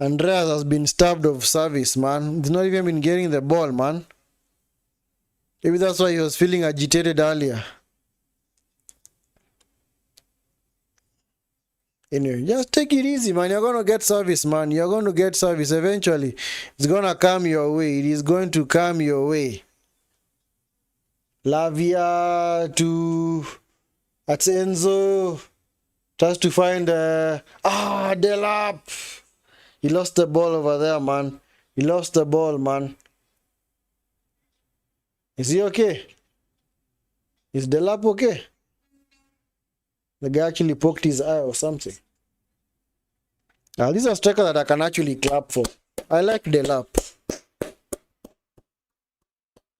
Andreas has been starved of service, man. He's not even been getting the ball, man. Maybe that's why he was feeling agitated earlier. Anyway, just take it easy, man. You're going to get service, man. You're going to get service eventually. It's going to come your way. It is going to come your way. Lavia to Enzo. Tries to find Delap. He lost the ball over there, man. Is he okay? Is Delap okay? The guy actually poked his eye or something. Now, this is a striker that I can actually clap for. I like Delap.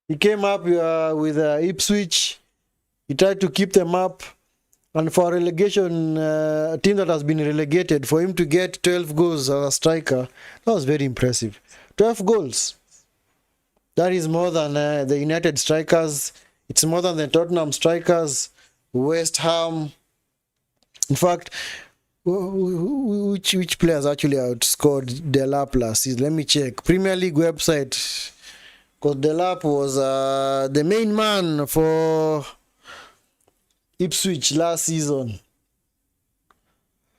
He came up with Ipswich. He tried to keep them up. And for a relegation team that has been relegated, for him to get 12 goals as a striker, that was very impressive. 12 goals. That is more than the United strikers. It's more than the Tottenham strikers, West Ham. In fact, which players actually outscored Delap last season? Let me check. Premier League website. Because Delap was the main man for Ipswich last season.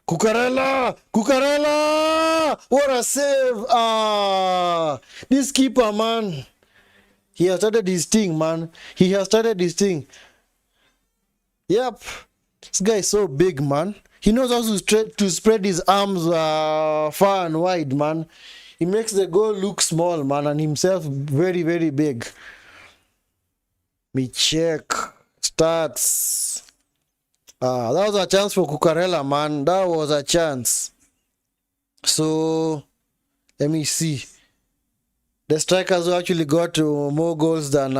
Cucurella! What a save! This keeper, man. He has started his thing, man. He has started his thing. Yep. This guy is so big, man. He knows how to spread his arms far and wide, man. He makes the goal look small, man, and himself very, very big. Me check. Stats. That was a chance for Cucurella, man. That was a chance. So, let me see. The strikers who actually got more goals than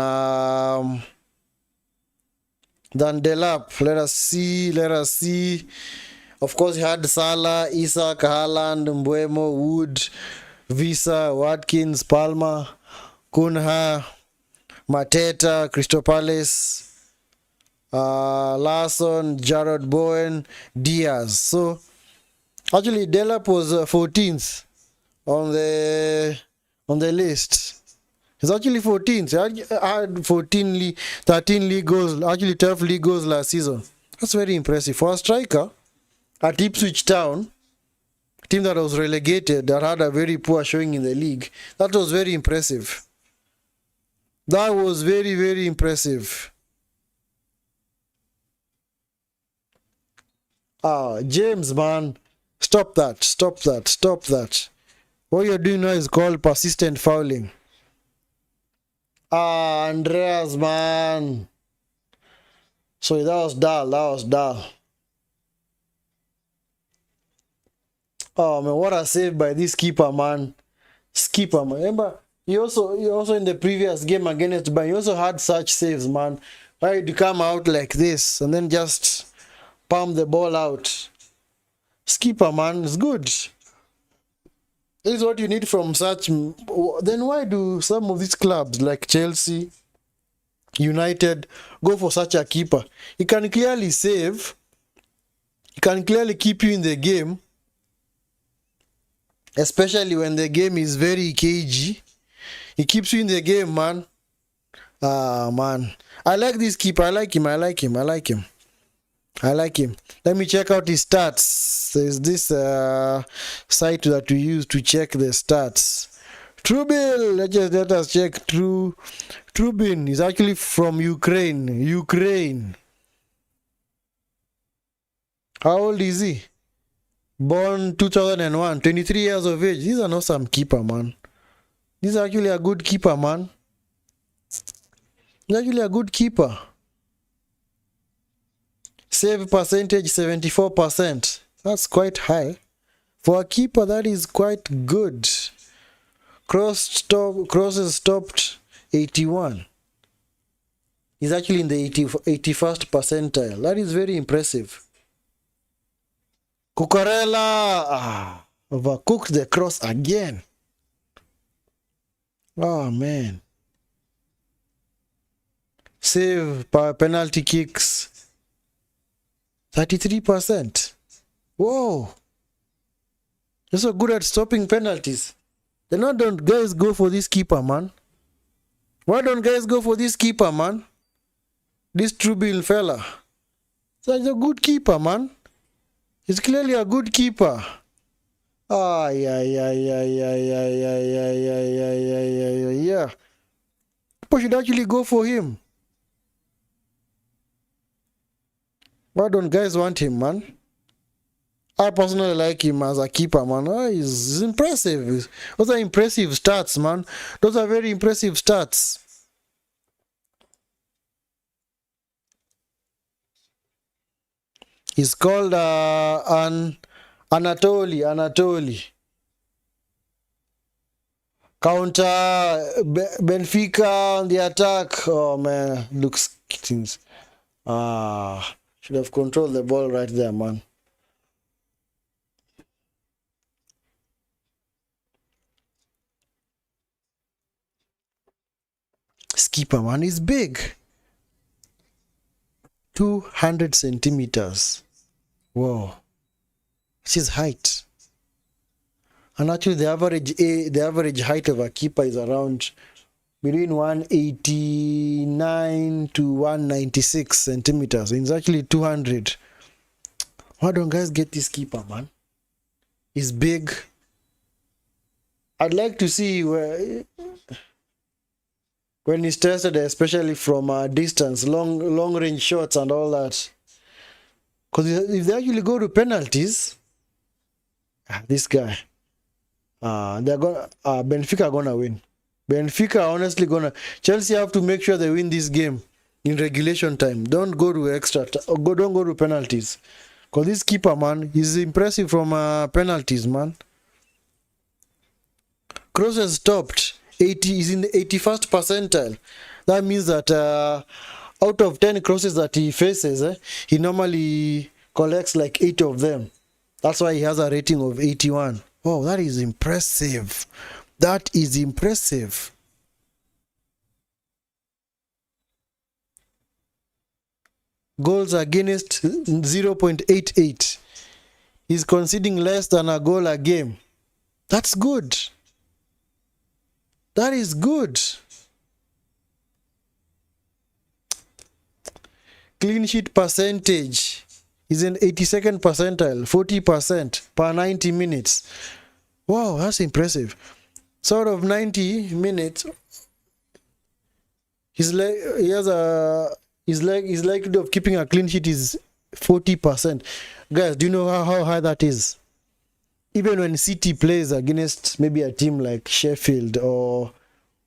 Delap. Let us see. Of course, he had Salah, Isak, Haaland, Mbuemo, Wood, Visa, Watkins, Palmer, Cunha, Mateta, Crystal Palace, Larson, Jarrod Bowen, Diaz. So, actually, Delap was 14th on the list. He's actually 14th. He had 13 league goals, actually 12 league goals last season. That's very impressive. For a striker at Ipswich Town, team that was relegated, that had a very poor showing in the league, that was very impressive. That was very, very impressive. James, man. Stop that. What you're doing now is called persistent fouling. Andreas, man. So that was dull. Oh man, what a save by this keeper, man. Skipper, man. Remember, he also in the previous game against Bayern, he also had such saves, man. Why did you come out like this and then just palm the ball out? Skipper, man, it's good. This is what you need from such. Then why do some of these clubs like Chelsea, United go for such a keeper? He can clearly save. He can clearly keep you in the game, especially when the game is very cagey. He keeps you in the game, man. Man. I like this keeper. I like him. Let me check out his stats. There's this site that we use to check the stats. Trubin, let us check. Trubin is actually from Ukraine. How old is he? Born 2001, 23 years of age. He's an awesome keeper, man. He's actually a good keeper, man. He's actually a good keeper. Save percentage 74%. That's quite high. For a keeper, that is quite good. Crosses stopped 81. He's actually in the 81st percentile. That is very impressive. Cucurella overcooked the cross again. Oh man. Save penalty kicks 33%. Whoa. You're so good at stopping penalties. Then why don't guys go for this keeper, man? This Trubin fella. Such a good keeper, man. He's clearly a good keeper. Yeah. People should actually go for him. Why don't guys want him, man? I personally like him as a keeper, man. He's impressive. Those are impressive stats, man. Those are very impressive stats. He's called Anatoly. Counter Benfica on the attack. Oh man, looks things. Should have controlled the ball right there, man. Skipper, man, is big. 200 centimeters. Whoa. This is height. And actually the average height of a keeper is around between 189 to 196 centimeters. It's actually 200. Why don't guys get this keeper, man? He's big. I'd like to see when he's tested, especially from a distance, long range shots and all that. Because if they actually go to penalties, this guy, they're gonna Benfica are gonna win. Benfica are honestly gonna. Chelsea have to make sure they win this game in regulation time. Don't go to don't go to penalties. Because this keeper, man, is impressive from penalties, man. Crosses stopped. 80 is in the 81st percentile. That means that out of 10 crosses that he faces, he normally collects like 8 of them. That's why he has a rating of 81. Wow, that is impressive. That is impressive. Goals against 0.88. He's conceding less than a goal a game. That's good. That is good. Clean sheet percentage is in 82nd percentile, 40% per 90 minutes. Wow, that's impressive. So out of 90 minutes, his likelihood of keeping a clean sheet is 40%. Guys, do you know how high that is? Even when City plays against maybe a team like Sheffield or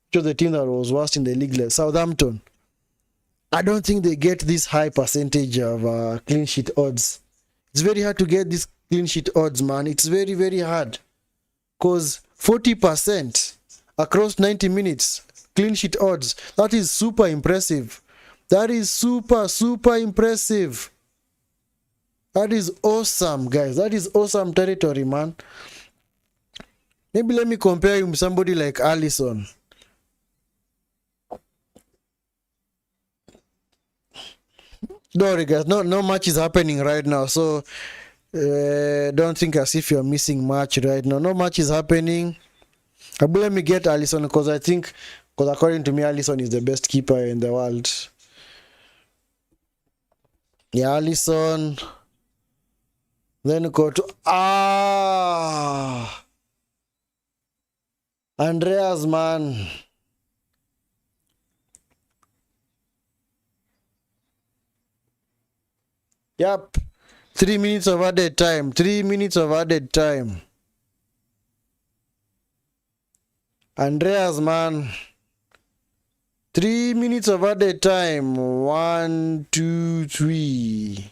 just the team that was worst in the league, like Southampton, I don't think they get this high percentage of clean sheet odds. It's very hard to get this clean sheet odds, man. It's very, very hard. Because 40% across 90 minutes, clean sheet odds, that is super impressive. That is super, super impressive. That is awesome, guys. That is awesome territory, man. Maybe let me compare him with somebody like Alisson. No, guys, no match is happening right now, so don't think as if you're missing much right now. No match is happening. But let me get Alisson because according to me, Alisson is the best keeper in the world. Yeah, Alisson. Then go to Andreas, man. Yep. 3 minutes of added time. 3 minutes of added time. Andreas, man. 3 minutes of added time. 1, 2, 3.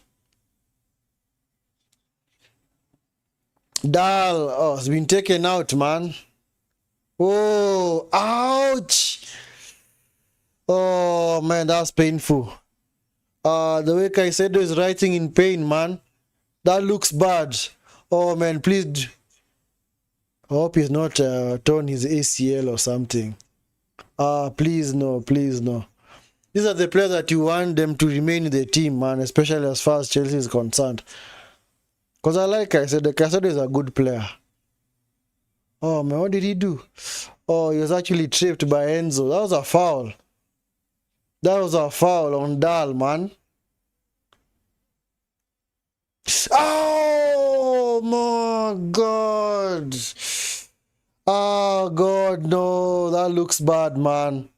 Dal, oh, it's been taken out, man. Oh, ouch. Oh, man, that's painful. The way Caicedo is writing in pain, man. That looks bad. Oh, man, please. I hope he's not torn his ACL or something. Please, no, please, no. These are the players that you want them to remain in the team, man, especially as far as Chelsea is concerned. Because I like Caicedo. Caicedo is a good player. Oh, man, what did he do? Oh, he was actually tripped by Enzo. That was a foul. That was a foul on Dal, man. Oh, my God. Oh, God, no. That looks bad, man.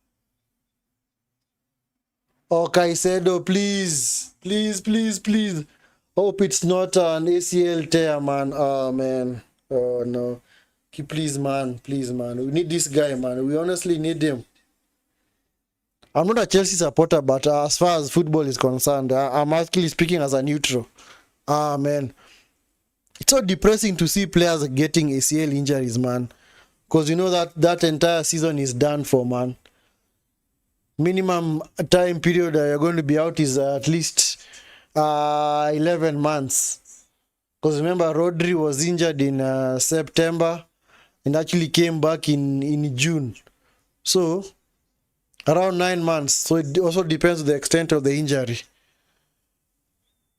Oh, Caicedo, please. Please, please, please. Hope it's not an ACL tear, man. Oh, man. Oh, no. Please, man. Please, man. We need this guy, man. We honestly need him. I'm not a Chelsea supporter, but as far as football is concerned, I'm actually speaking as a neutral. Man. It's so depressing to see players getting ACL injuries, man. Because you know that entire season is done for, man. Minimum time period you're going to be out is at least 11 months. Because remember, Rodri was injured in September and actually came back in June. So, around 9 months. So, it also depends on the extent of the injury.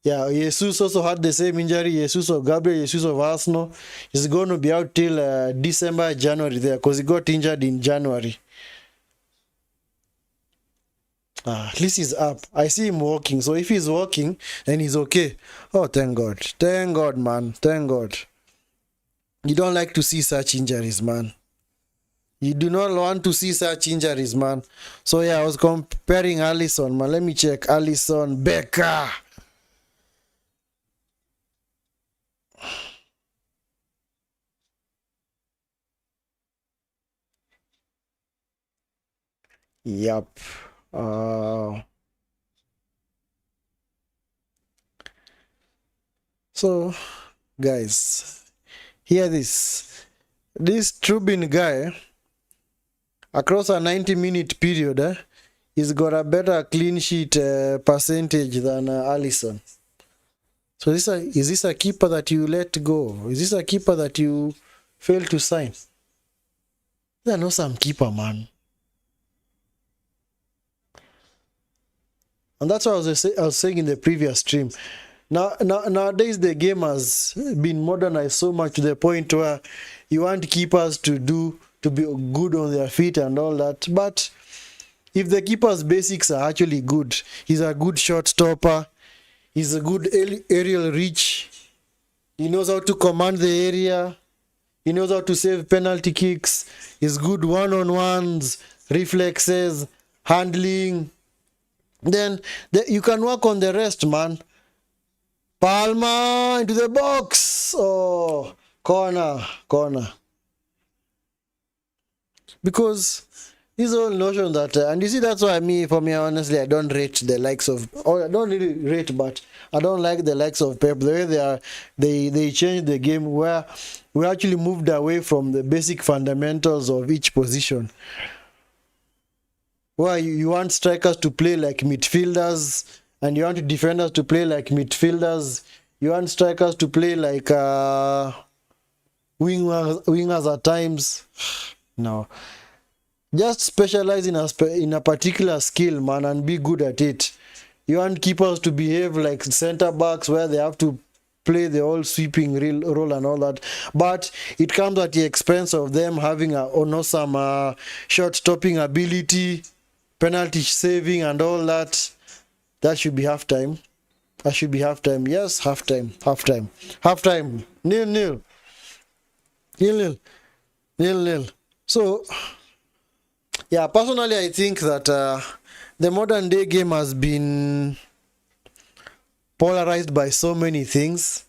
Yeah, Jesus also had the same injury. Jesus of Gabriel, Jesus of Arsenal. He's going to be out till December, January there because he got injured in January. At least he's up. I see him walking. So if he's walking, then he's okay. Oh, thank God. Thank God, man. Thank God. You don't like to see such injuries, man. You do not want to see such injuries, man. So yeah, I was comparing Alisson, man. Let me check. Alisson, Becker. Yup. So, guys, hear this. This Trubin guy, across a 90-minute period, he's got a better clean sheet percentage than Alisson. So is this a keeper that you let go? Is this a keeper that you fail to sign? There are no some keeper, man. And that's what I was saying in the previous stream. Nowadays, the game has been modernized so much to the point where you want keepers to be good on their feet and all that. But if the keeper's basics are actually good, he's a good shot stopper, he's a good aerial reach, he knows how to command the area, he knows how to save penalty kicks, he's good one-on-ones, reflexes, handling, then you can work on the rest, man. Palma into the box. Oh, corner. Because this whole notion that, and you see, that's why for me, honestly, I don't rate the likes of, or I don't really rate, but I don't like the likes of Pep. The way they changed the game, where we actually moved away from the basic fundamentals of each position. Where you want strikers to play like midfielders, and you want defenders to play like midfielders. You want strikers to play like wingers at times. No. Just specialize in a particular skill, man, and be good at it. You want keepers to behave like center backs where they have to play the whole sweeping role and all that. But it comes at the expense of them having some shot stopping ability, penalty saving and all that. That should be halftime. Yes, halftime. 0-0. So, yeah, personally, I think that the modern day game has been polarized by so many things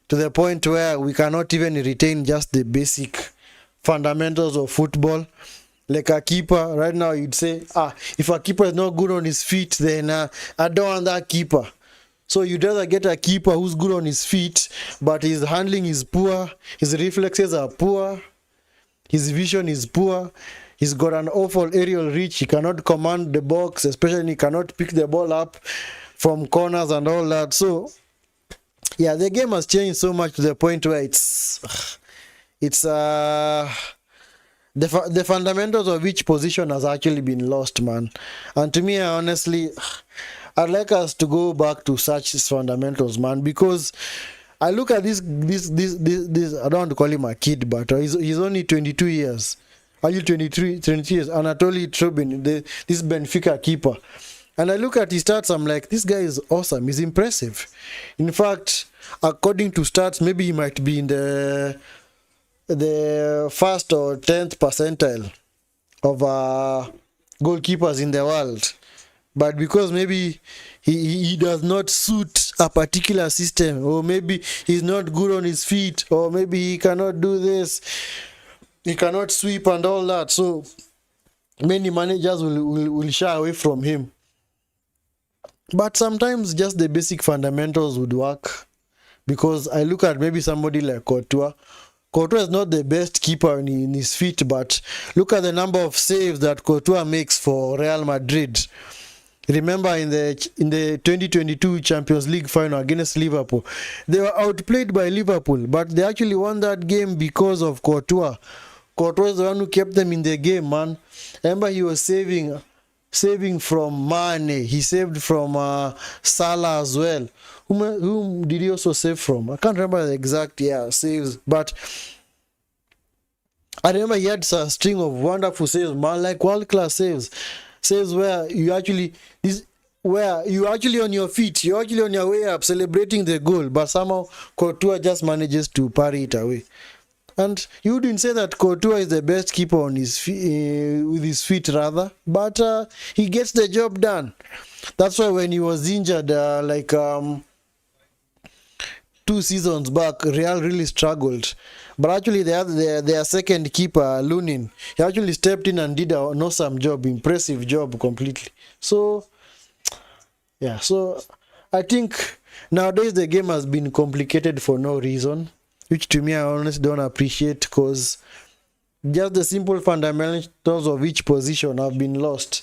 to the point where we cannot even retain just the basic fundamentals of football. Like a keeper, right now you'd say, if a keeper is not good on his feet, then I don't want that keeper. So you'd rather get a keeper who's good on his feet, but his handling is poor, his reflexes are poor, his vision is poor, he's got an awful aerial reach, he cannot command the box, especially he cannot pick the ball up from corners and all that. So, yeah, the game has changed so much to the point where the fundamentals of each position has actually been lost, man. And to me, honestly, I'd like us to go back to such fundamentals, man, because I look at this I don't want to call him a kid, but he's only 22 years. Are you 23 years? Anatoly Trubin, this Benfica keeper. And I look at his stats, I'm like, this guy is awesome. He's impressive. In fact, according to stats, maybe he might be in the first or 10th percentile of goalkeepers in the world. But because maybe he does not suit a particular system, or maybe he's not good on his feet, or maybe he cannot do this, he cannot sweep and all that, so many managers will shy away from him. But sometimes just the basic fundamentals would work, because I look at maybe somebody like Courtois. Courtois is not the best keeper in his feet, but look at the number of saves that Courtois makes for Real Madrid. Remember in the 2022 Champions League final against Liverpool, they were outplayed by Liverpool, but they actually won that game because of Courtois. Courtois is the one who kept them in the game, man. Remember, he was saving from Mane. He saved from Salah as well. Whom did he also save from? I can't remember the exact saves, but I remember he had a string of wonderful saves, man, like world-class saves. Saves where you actually on your feet, you're actually on your way up celebrating the goal, but somehow Courtois just manages to parry it away. And you wouldn't say that Courtois is the best keeper on his with his feet rather, but he gets the job done. That's why when he was injured 2 seasons back, Real really struggled. But actually, their second keeper, Lunin, he actually stepped in and did an awesome job, impressive job completely. So, yeah, so I think nowadays the game has been complicated for no reason, which to me I honestly don't appreciate, because just the simple fundamentals of each position have been lost.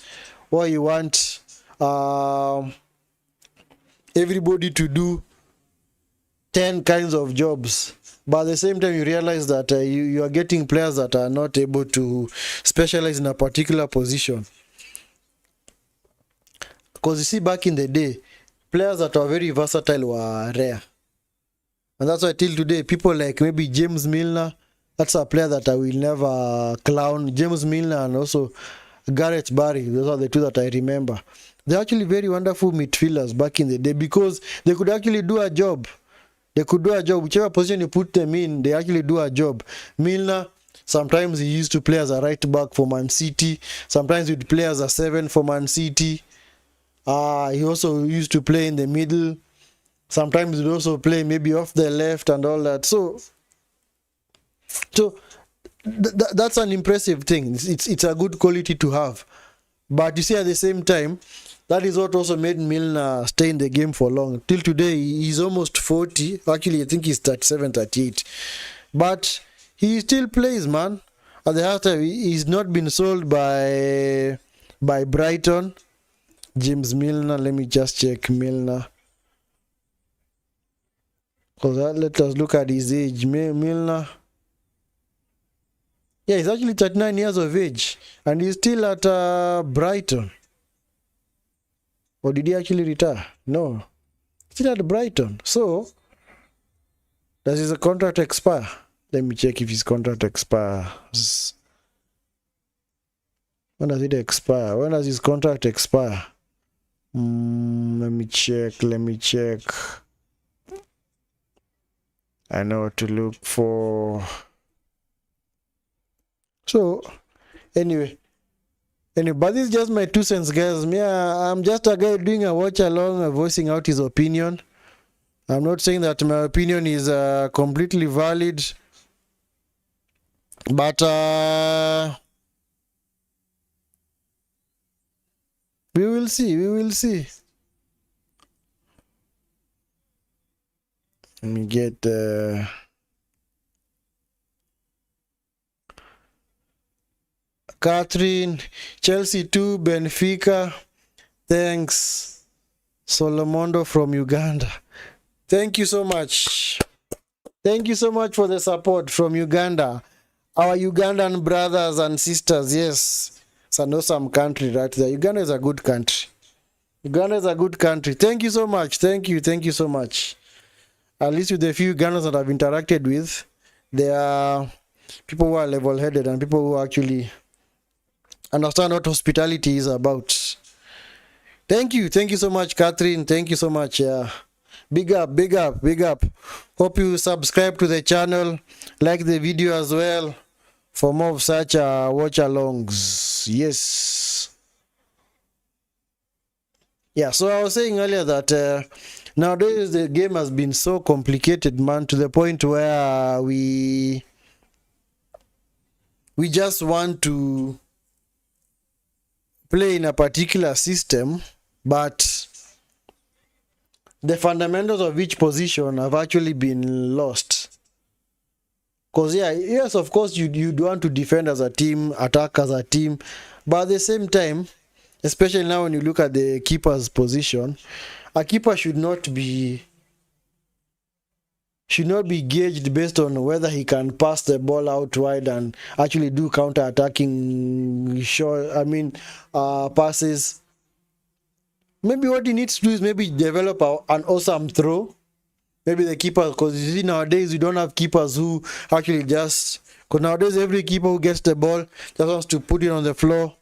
Or you want everybody to do 10 kinds of jobs, but at the same time you realize that you are getting players that are not able to specialize in a particular position. Because you see, back in the day, players that were very versatile were rare, and that's why till today people like maybe James Milner, that's a player that I will never clown. James Milner and also Gareth Barry, those are the two that I remember. They're actually very wonderful midfielders back in the day, because they could actually do a job. They could do a job. Whichever position you put them in, they actually do a job. Milner, sometimes he used to play as a right back for Man City. Sometimes he'd play as a 7 for Man City. He also used to play in the middle. Sometimes he'd also play maybe off the left and all that. So that's an impressive thing. It's a good quality to have. But you see, at the same time, that is what also made Milner stay in the game for long. Till today, he's almost 40. Actually, I think he's 37, 38. But he still plays, man. At the halftime, he's not been sold by Brighton. James Milner, let me just check Milner. Let us look at his age. Milner. Yeah, he's actually 39 years of age. And he's still at Brighton. Or did he actually retire? No. Still at Brighton. So, does his contract expire? Let me check if his contract expires. When does it expire? When does his contract expire? Let me check. I know what to look for. So, anyway, but this is just my 2 cents, guys. I'm just a guy doing a watch along, voicing out his opinion. I'm not saying that my opinion is completely valid, but we will see. Let me get Catherine, Chelsea 2, Benfica. Thanks. Solomondo from Uganda. Thank you so much. Thank you so much for the support from Uganda. Our Ugandan brothers and sisters, yes. It's an awesome country right there. Uganda is a good country. Thank you so much. Thank you so much. At least with the few Ugandans that I've interacted with, they are people who are level-headed and people who actually understand what hospitality is about. Thank you so much, Catherine. Thank you so much. Big up. Hope you subscribe to the channel, like the video as well for more of such watch-alongs. Yes. Yeah, so I was saying earlier that nowadays the game has been so complicated, man, to the point where we just want to play in a particular system, but the fundamentals of each position have actually been lost. Because yes, of course you want to defend as a team, attack as a team, but at the same time, especially now when you look at the keeper's position. A keeper should not be gauged based on whether he can pass the ball out wide and actually do counter-attacking passes. Maybe what he needs to do is maybe develop an awesome throw. Maybe the keeper, because you see nowadays you don't have keepers who actually just, because nowadays every keeper who gets the ball just wants to put it on the floor,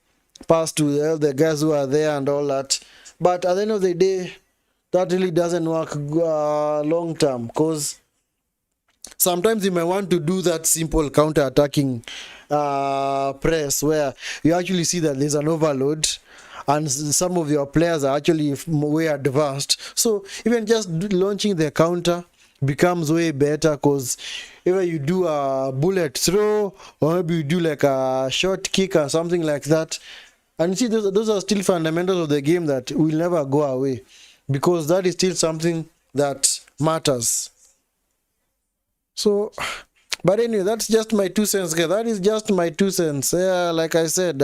pass to the guys who are there and all that. But at the end of the day, that really doesn't work long term, because sometimes you may want to do that simple counter-attacking press where you actually see that there's an overload and some of your players are actually way advanced. So even just launching the counter becomes way better, because either you do a bullet throw or maybe you do like a short kick or something like that. And you see, those are still fundamentals of the game that will never go away, because that is still something that matters. So, but anyway, that's just my 2 cents, guys. That is just my 2 cents. Yeah, like I said,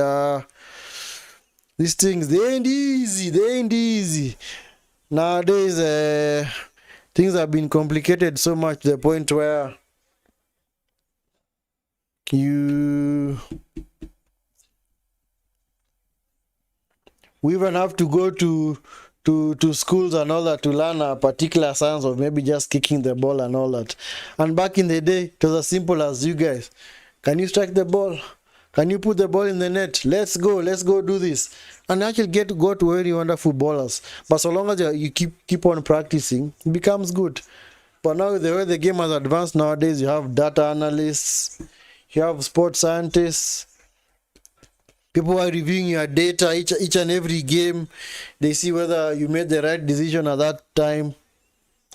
these things, they ain't easy. Nowadays, things have been complicated so much to the point where we even have to go to schools and all that to learn a particular science of maybe just kicking the ball and all that. And back in the day, it was as simple as, you guys, can you strike the ball? Can you put the ball in the net? Let's go do this. And actually go to very wonderful ballers. But so long as you keep on practicing, it becomes good. But now the way the game has advanced nowadays, you have data analysts, you have sports scientists, people are reviewing your data each and every game. They see whether you made the right decision at that time.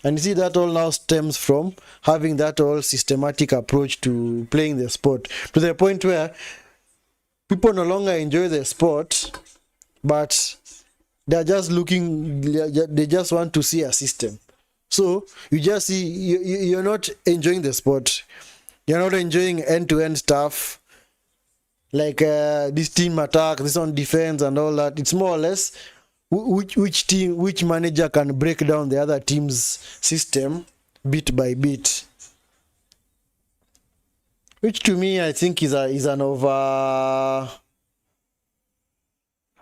And you see, that all now stems from having that all systematic approach to playing the sport, to the point where people no longer enjoy the sport, but they're just they just want to see a system. So you just see, you're not enjoying the sport. You're not enjoying end-to-end stuff, like this team attack, this on defense and all that. It's more or less which manager can break down the other team's system bit by bit, which to me I think is an over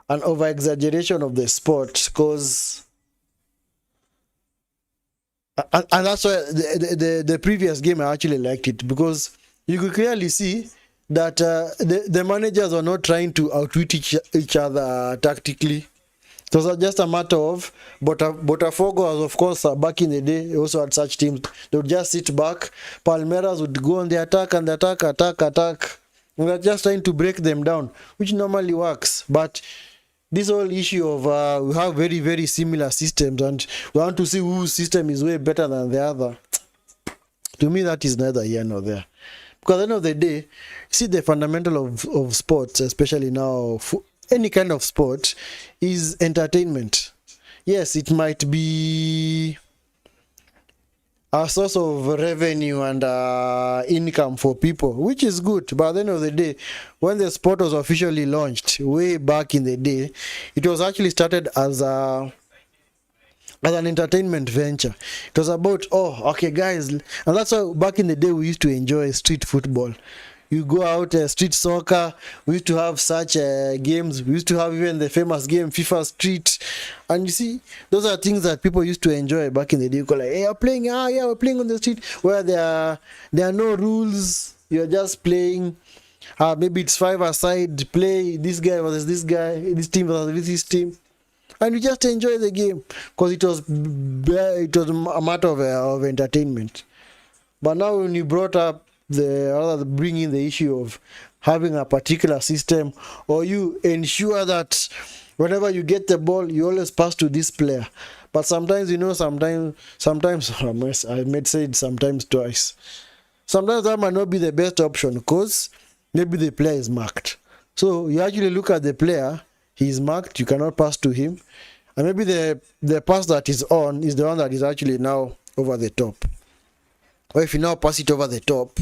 exaggeration of the sport, because and that's why the previous game I actually liked it, because you could clearly see that the managers are not trying to outwit each other tactically. It was just a matter of Botafogo was, of course, back in the day, also had such teams. They would just sit back. Palmeiras would go on the attack and attack. And they're just trying to break them down, which normally works. But this whole issue of we have very, very similar systems and we want to see whose system is way better than the other. To me, that is neither here nor there. Because at the end of the day, see, the fundamental of sports, especially now, any kind of sport, is entertainment. Yes, it might be a source of revenue and income for people, which is good. But at the end of the day, when the sport was officially launched way back in the day, it was actually started as an entertainment venture. It was about, oh, okay, guys, and that's why back in the day we used to enjoy street football. You go out, street soccer. We used to have such games. We used to have even the famous game FIFA Street. And you see, those are things that people used to enjoy back in the day. You go like, hey, you're playing, yeah, we're playing on the street, where there are no rules. You're just playing. Maybe it's 5-a-side play. This guy versus this guy. This team versus this team. And you just enjoy the game because it was a matter of entertainment. But now when you brought up bringing the issue of having a particular system, or you ensure that whenever you get the ball, you always pass to this player. But sometimes, I might say it sometimes twice. Sometimes that might not be the best option because maybe the player is marked. So you actually look at the player, he's marked, you cannot pass to him. And maybe the pass that is on is the one that is actually now over the top. Or if you now pass it over the top,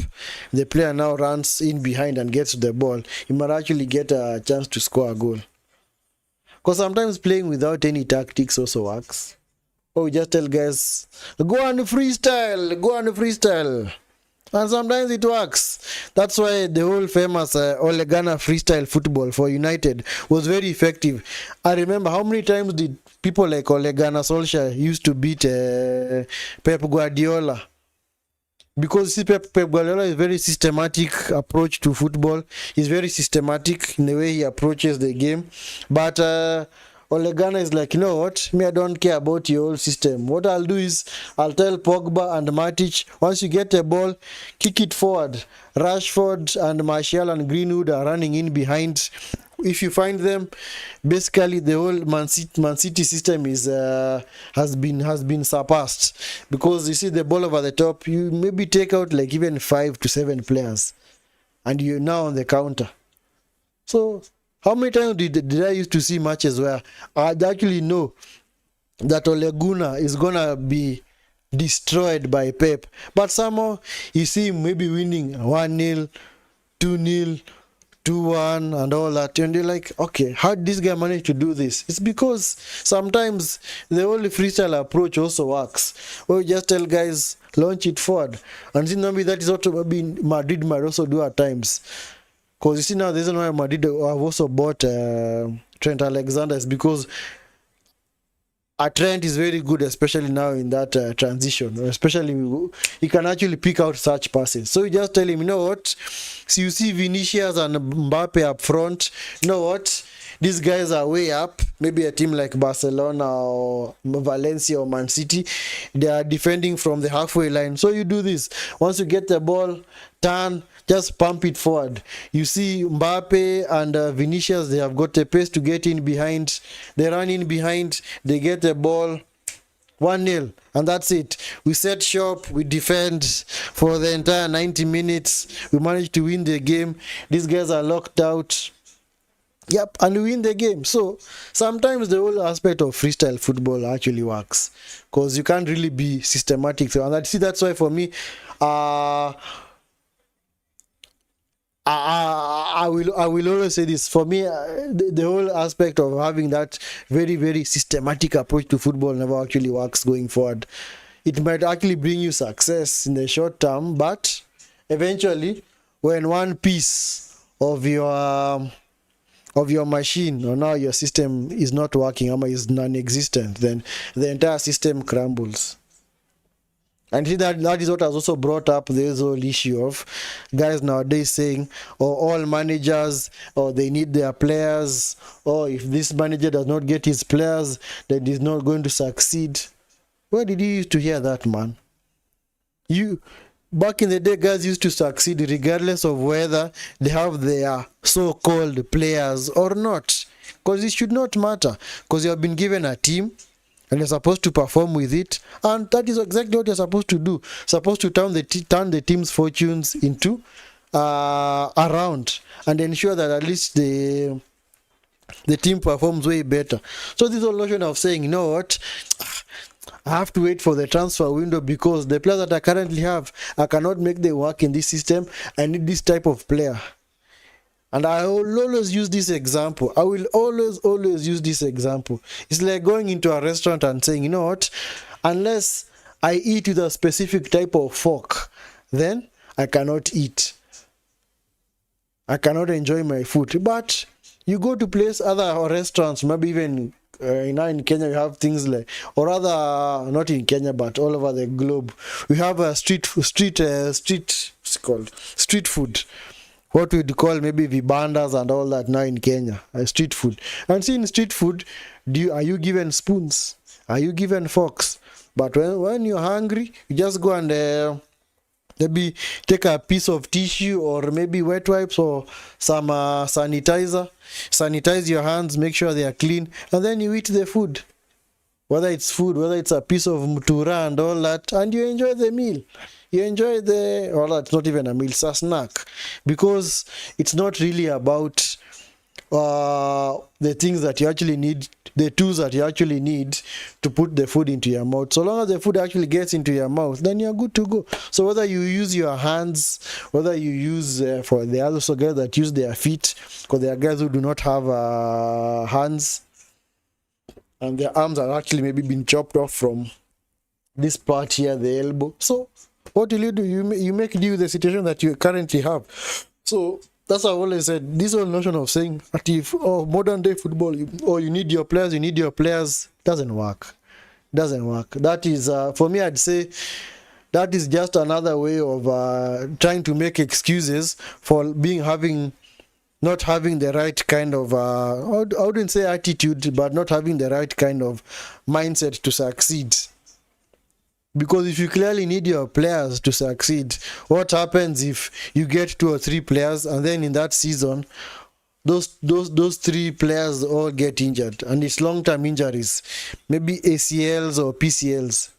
the player now runs in behind and gets the ball, he might actually get a chance to score a goal. Because sometimes playing without any tactics also works. Or we just tell guys, go on freestyle, go on freestyle. And sometimes it works. That's why the whole famous Ole Gunnar freestyle football for United was very effective. I remember how many times did people like Ole Gunnar Solskjaer used to beat Pep Guardiola. Because see, Pep Guardiola is very systematic approach to football. He's very systematic in the way he approaches the game. But Ole Gunnar is like, you know what? Me, I don't care about your whole system. What I'll do is I'll tell Pogba and Matic, once you get a ball, kick it forward. Rashford and Martial and Greenwood are running in behind. If you find them, basically the whole Man City system is has been surpassed, because you see the ball over the top, you maybe take out like even 5 to 7 players, and you're now on the counter. So how many times did I used to see matches where I actually know that Ole Gunnar is gonna be destroyed by Pep, but somehow you see him maybe winning 1-0, 2-0, 2-1 and all that, and you're like, okay, how did this guy manage to do this? It's because sometimes the only freestyle approach also works, or you just tell guys, launch it forward. And see, maybe that is what maybe Madrid might also do at times. Because you see now, the reason why Madrid have also bought Trent Alexander is because Trent is very good, especially now in that transition. Especially, he can actually pick out such passes. So you just tell him, you know what? So you see Vinicius and Mbappe up front. You know what? These guys are way up. Maybe a team like Barcelona or Valencia or Man City, they are defending from the halfway line. So you do this. Once you get the ball, turn, just pump it forward. You see Mbappe and Vinicius, they have got a pace to get in behind. They run in behind, they get the ball, 1-0, and that's it. We set shop, we defend for the entire 90 minutes. We managed to win the game. These guys are locked out. Yep, and we win the game. So sometimes the whole aspect of freestyle football actually works, because you can't really be systematic. So, and that's why for me, I will always say this. For me, the whole aspect of having that very, very systematic approach to football never actually works going forward. It might actually bring you success in the short term, but eventually, when one piece of your machine or now your system is not working or is non-existent, then the entire system crumbles. And see, that is what has also brought up this whole issue of guys nowadays saying, oh, all managers, or they need their players, or if this manager does not get his players, then he's not going to succeed. Where did you used to hear that, man? Back in the day, guys used to succeed regardless of whether they have their so-called players or not. Because it should not matter. Because you have been given a team, and you're supposed to perform with it, and that is exactly what you're supposed to do. Supposed to turn the team's fortunes into around, and ensure that at least the team performs way better. So this whole notion of saying, you know what, I have to wait for the transfer window because the players that I currently have, I cannot make them work in this system. I need this type of player. And I will always use this example. I will always use this example. It's like going into a restaurant and saying, you know what, unless I eat with a specific type of fork, then I cannot eat. I cannot enjoy my food. But you go to other restaurants, maybe even in Kenya we have things like, or rather not in Kenya but all over the globe, we have a street food. What we'd call maybe vibandas and all that now in Kenya, street food. And see, in street food, are you given spoons? Are you given forks? But when you're hungry, you just go and maybe take a piece of tissue or maybe wet wipes or some sanitizer. Sanitize your hands, make sure they are clean, and then you eat the food. Whether it's food, whether it's a piece of mutura and all that, and you enjoy the meal. You enjoy it's not even a meal, it's a snack. Because it's not really about the things that you actually need, the tools that you actually need to put the food into your mouth. So long as the food actually gets into your mouth, then you're good to go. So whether you use your hands, whether you use, there are also guys that use their feet, because there are guys who do not have hands. and their arms are actually maybe been chopped off from this part here, the elbow. So what will you do? You make do with the situation that you currently have. So that's what I always said. This whole notion of saying that if modern day football, you need your players, doesn't work. Doesn't work. That is for me, I'd say that is just another way of trying to make excuses for not having the right kind of I wouldn't say attitude, but not having the right kind of mindset to succeed. Because if you clearly need your players to succeed, what happens if you get 2 or 3 players and then in that season those 3 players all get injured, and it's long-term injuries, maybe ACLs or PCLs,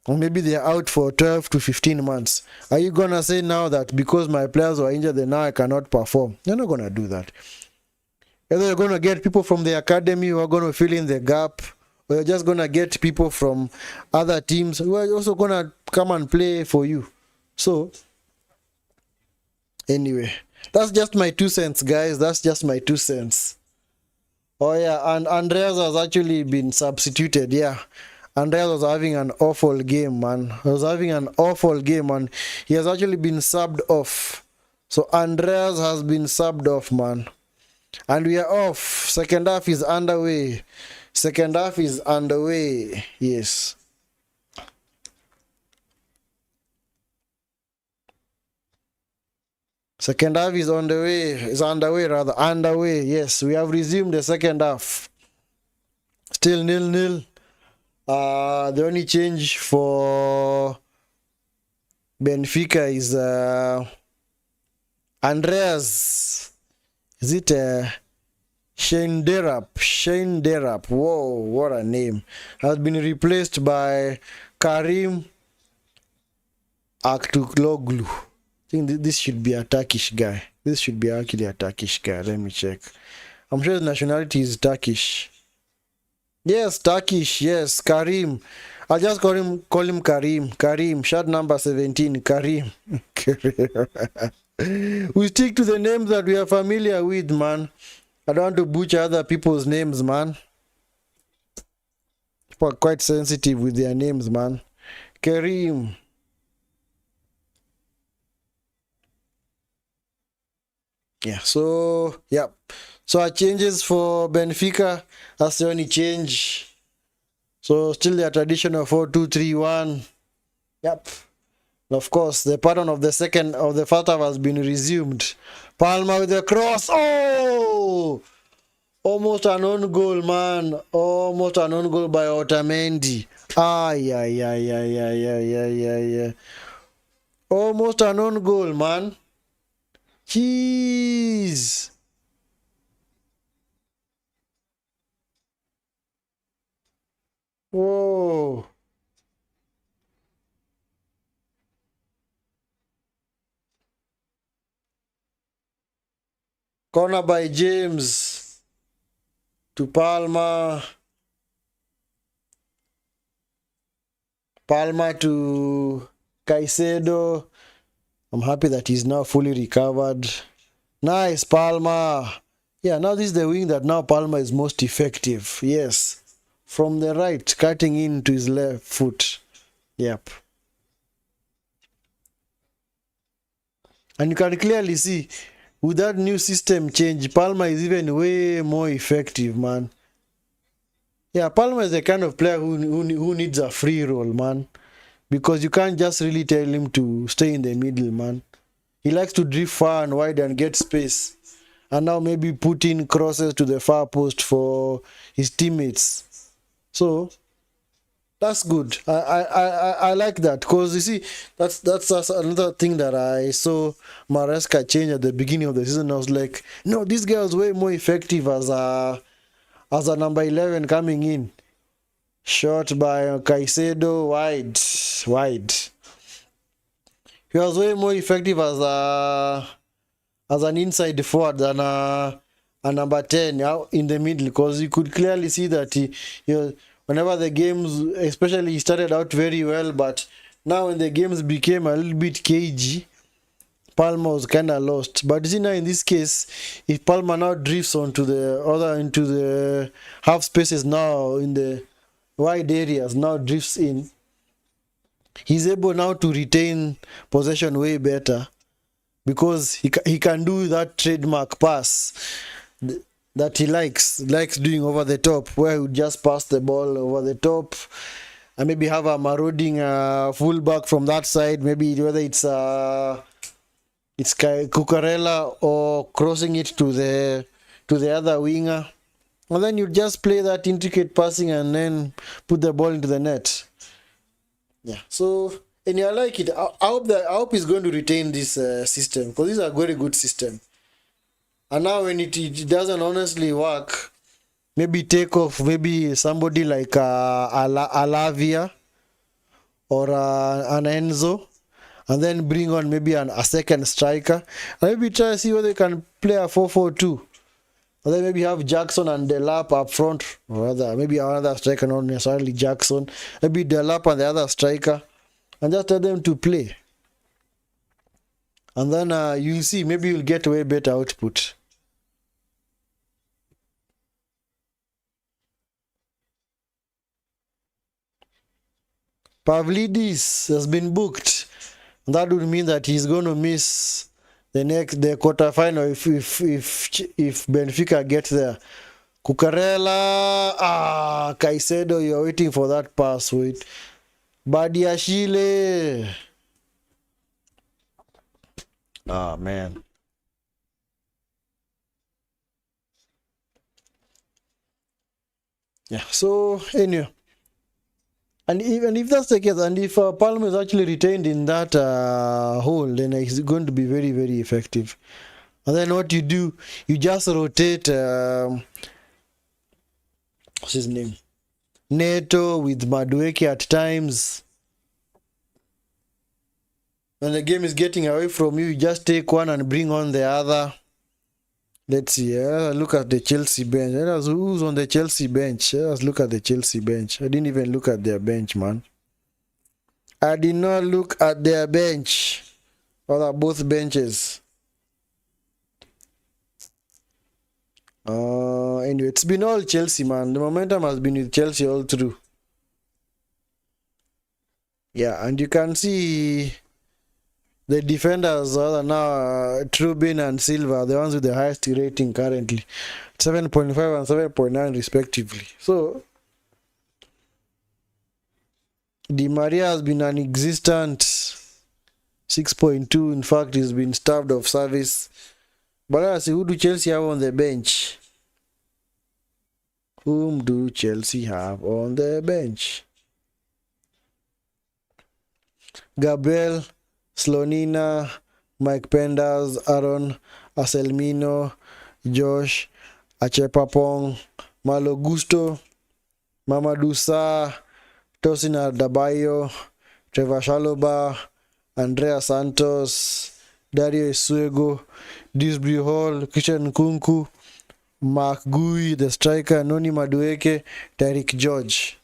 or maybe they're out for 12 to 15 months. Are you gonna say now that because my players were injured then now I cannot perform? You're not gonna do that. Either you're gonna get people from the academy who are gonna fill in the gap, or you're just gonna get people from other teams who are also gonna come and play for you. So anyway, that's just my 2 cents, guys. That's just my 2 cents. Oh yeah, and Andreas has actually been substituted. Yeah, Andreas was having an awful game, man. He was having an awful game, and he has actually been subbed off. So Andreas has been subbed off, man. And we are off. Second half is underway. Second half is underway. Yes. Second half is on the way. It's underway, rather. Underway. Yes, we have resumed the second half. Still 0-0. The only change for Benfica is Andreas. Is it Shane Derap? Shane Derap. Whoa, what a name. Has been replaced by Karim Aktuloglu. I think this should be a Turkish guy. This should be actually a Turkish guy. Let me check. I'm sure his nationality is Turkish. Yes, Turkish. Yes, Karim. I'll just call him Karim. Karim, shirt number 17. Karim. We stick to the names that we are familiar with, man. I don't want to butcher other people's names, man. People are quite sensitive with their names, man. Karim. Yeah, so, yeah. So our changes for Benfica, that's the only change. So still the traditional 4-2-3-1. Yep. And of course, the pattern of the first half has been resumed. Palma with the cross. Oh! Almost an own goal, man. Almost an own goal by Otamendi. Ay. Almost an own goal, man. Jeez. Whoa. Corner by James to Palma. Palma to Caicedo. I'm happy that he's now fully recovered. Nice, Palma. Yeah, now this is the wing that now Palma is most effective. Yes. From the right, cutting into his left foot. Yep. And you can clearly see, with that new system change, Palma is even way more effective, man. Yeah, Palma is the kind of player who needs a free roll, man. Because you can't just really tell him to stay in the middle, man. He likes to drift far and wide and get space. And now maybe put in crosses to the far post for his teammates. So that's good. I like that, because you see that's another thing that I saw Maresca change at the beginning of the season. I was like, no, this guy was way more effective as a number 11 coming in. Shot by Caicedo, wide. He was way more effective as an inside forward than a number 10 out in the middle, because you could clearly see that whenever the games, especially he started out very well, but now when the games became a little bit cagey, Palmer was kind of lost. But you know, in this case, if Palmer now drifts onto the other, into the half spaces now, in the wide areas, now drifts in, he's able now to retain possession way better, because he can do that trademark pass that he likes doing over the top, where he would just pass the ball over the top and maybe have a marauding fullback from that side, maybe whether it's Cucurella or crossing it to the other winger, and then you just play that intricate passing and then put the ball into the net. Yeah, so, and I like it. I hope he's going to retain this system, because this is a very good system. And now when it doesn't honestly work, maybe take off maybe somebody like Alavia or an Enzo, and then bring on maybe a second striker, and maybe try to see whether they can play a 4-4-2. And then maybe have Jackson and Delap up front, or rather maybe another striker, not necessarily Jackson, maybe Delap and the other striker, and just tell them to play. And then you'll see, maybe you'll get way better output. Pavlidis has been booked. That would mean that he's going to miss the quarterfinal if Benfica gets there. Cucurella, Caicedo, you're waiting for that pass. Wait, Badiashile. Man. Yeah. So anyway. And even if that's the case, and if Palmer is actually retained in that hole, then it's going to be very, very effective. And then what you do, you just rotate, what's his name? Neto with Madueke at times. When the game is getting away from you, you just take one and bring on the other. Let's see. Look at the Chelsea bench. Who's on the Chelsea bench? Let's look at the Chelsea bench. I didn't even look at their bench, man. I did not look at their bench. Or at both benches. Anyway, it's been all Chelsea, man. The momentum has been with Chelsea all through. Yeah, and you can see the defenders are now Trubin and Silva, the ones with the highest rating currently, 7.5 and 7.9 respectively. So Di Maria has been non-existent, 6.2. In fact, he's been starved of service. But I see, who do Chelsea have on the bench? Whom do Chelsea have on the bench? Gabriel, Slonina, Mike Penders, Aaron, Aselmino, Josh, Achepapong, Malo Gusto, Mamadou Sarr, Tosin Adabayo, Trevor Shaloba, Andrea Santos, Dario Isuego, Disbury Hall, Christian Kunku, Mark Gui, the striker, Noni Madueke, Derek George.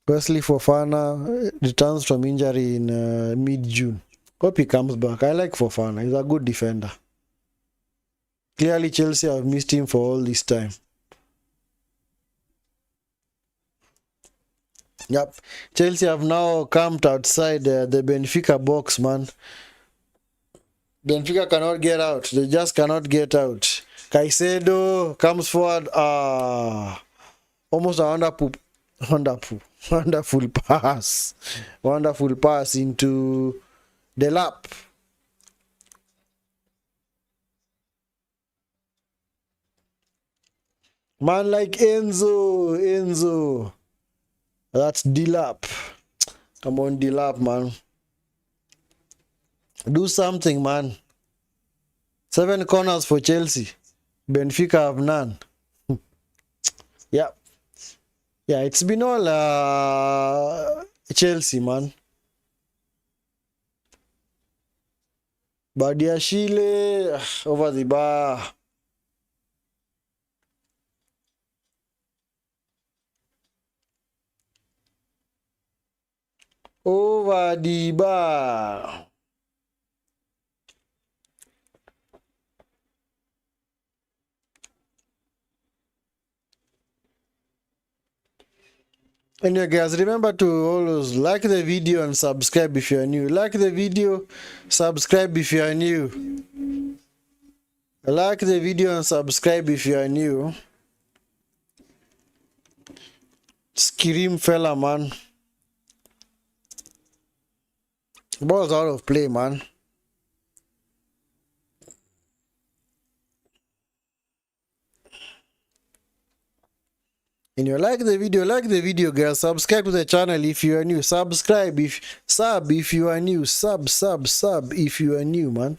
Wesley Fofana returns from injury in mid-June. Hope he comes back. I like Fofana. He's a good defender. Clearly, Chelsea have missed him for all this time. Yep. Chelsea have now camped outside the Benfica box, man. Benfica cannot get out. They just cannot get out. Caicedo comes forward. Almost a wonderful pass. Wonderful pass into the lap. Man like Enzo. That's D-Lap. Come on, D-Lap, man. Do something, man. 7 corners for Chelsea. Benfica have none. Yeah. Yeah, it's been all Chelsea, man. Badiashile over the bar. Over the bar. Anyway, guys, remember to always like the video and subscribe if you are new. Like the video, subscribe if you are new. Like the video and subscribe if you are new. Scream fella, man. Ball's out of play, man. And you like the video, guys. Subscribe to the channel if you are new. Sub if you are new. Sub if you are new, man.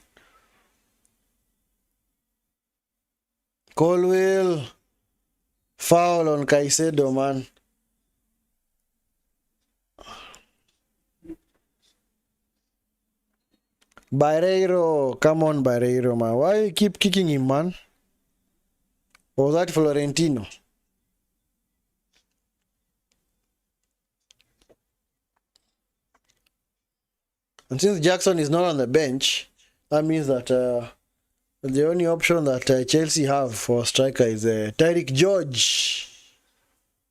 Colwell foul on Caicedo, man. Barreiro, come on, Barreiro, man. Why you keep kicking him, man? Or was that Florentino? And since Jackson is not on the bench, that means that the only option that Chelsea have for striker is Tyreek George.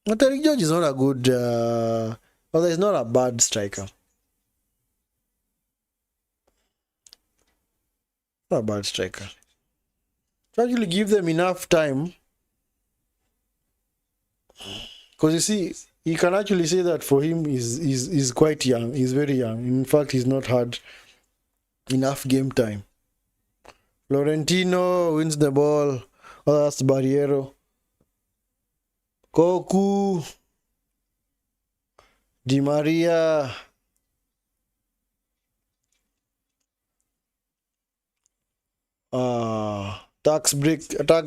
Well, Tyreek George is not a good, well, he's not a bad striker. Not a bad striker. So actually give them enough time. Because you see, you can actually say that for him, he's quite young. He's very young. In fact, he's not had enough game time. Florentino wins the ball. Oh, that's Barreiro. Koku. Di Maria. Attack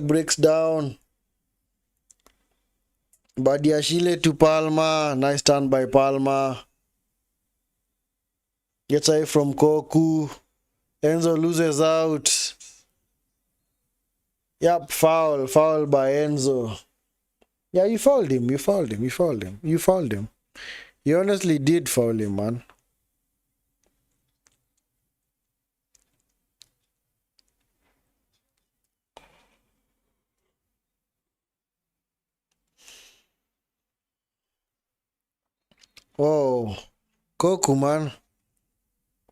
breaks down. Badiashile to Palma. Nice turn by Palma. Gets away from Koku. Enzo loses out. Yep, foul by Enzo. Yeah, you fouled him. You honestly did foul him, man. Oh, Koku, man.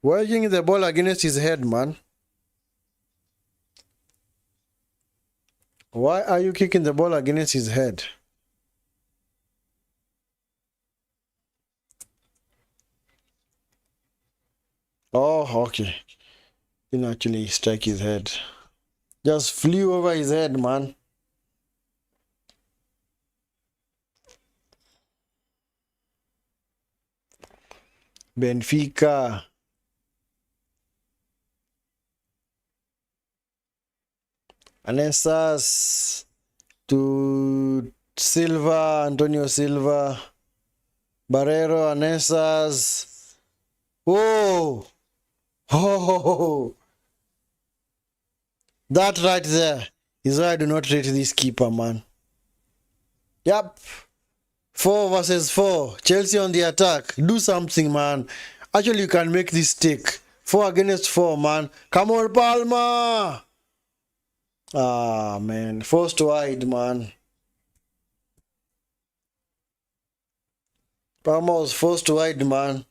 Why are you kicking the ball against his head, man? Why are you kicking the ball against his head? Oh, okay. Didn't actually strike his head. Just flew over his head, man. Benfica. Anessas to Silva, Antonio Silva. Barreiro, Anessas. Whoa! Oh! That right there is why I do not rate this keeper, man. Yep. 4 versus 4. Chelsea on the attack. Do something, man. Actually, you can make this stick. 4 against 4, man. Come on, Palma. Ah, man. Forced wide, man. Palma was forced wide, man.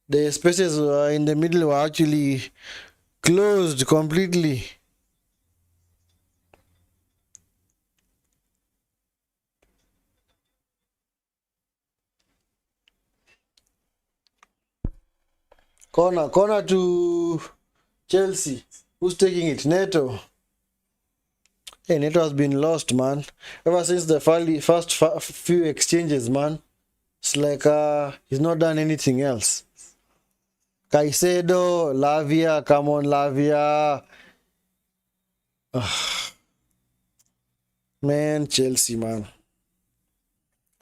The spaces in the middle were actually closed completely. Corner to Chelsea. Who's taking it? Neto. Hey, Neto has been lost, man. Ever since the first few exchanges, man. It's like he's not done anything else. Caicedo, Lavia, come on, Lavia. Man, Chelsea, man.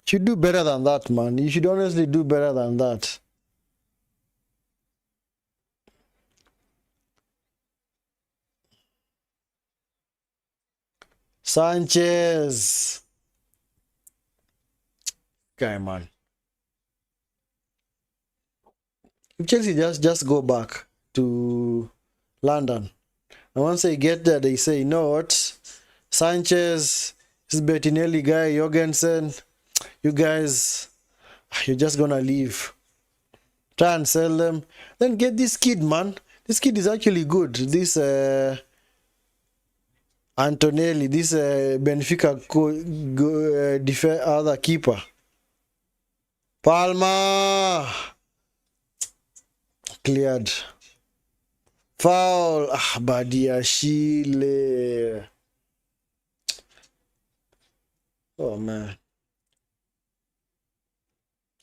Should do better than that, man. You should honestly do better than that. Sanchez. Guy, man. If Chelsea just go back to London, and once they get there, they say, you know what? Sanchez, this Bettinelli guy, Jorgensen, you guys you're just gonna leave. Try and sell them. Then get this kid, man. This kid is actually good. This Antonelli, this Benfica other keeper. Palma. Cleared. Foul. Badiashile. Oh, man.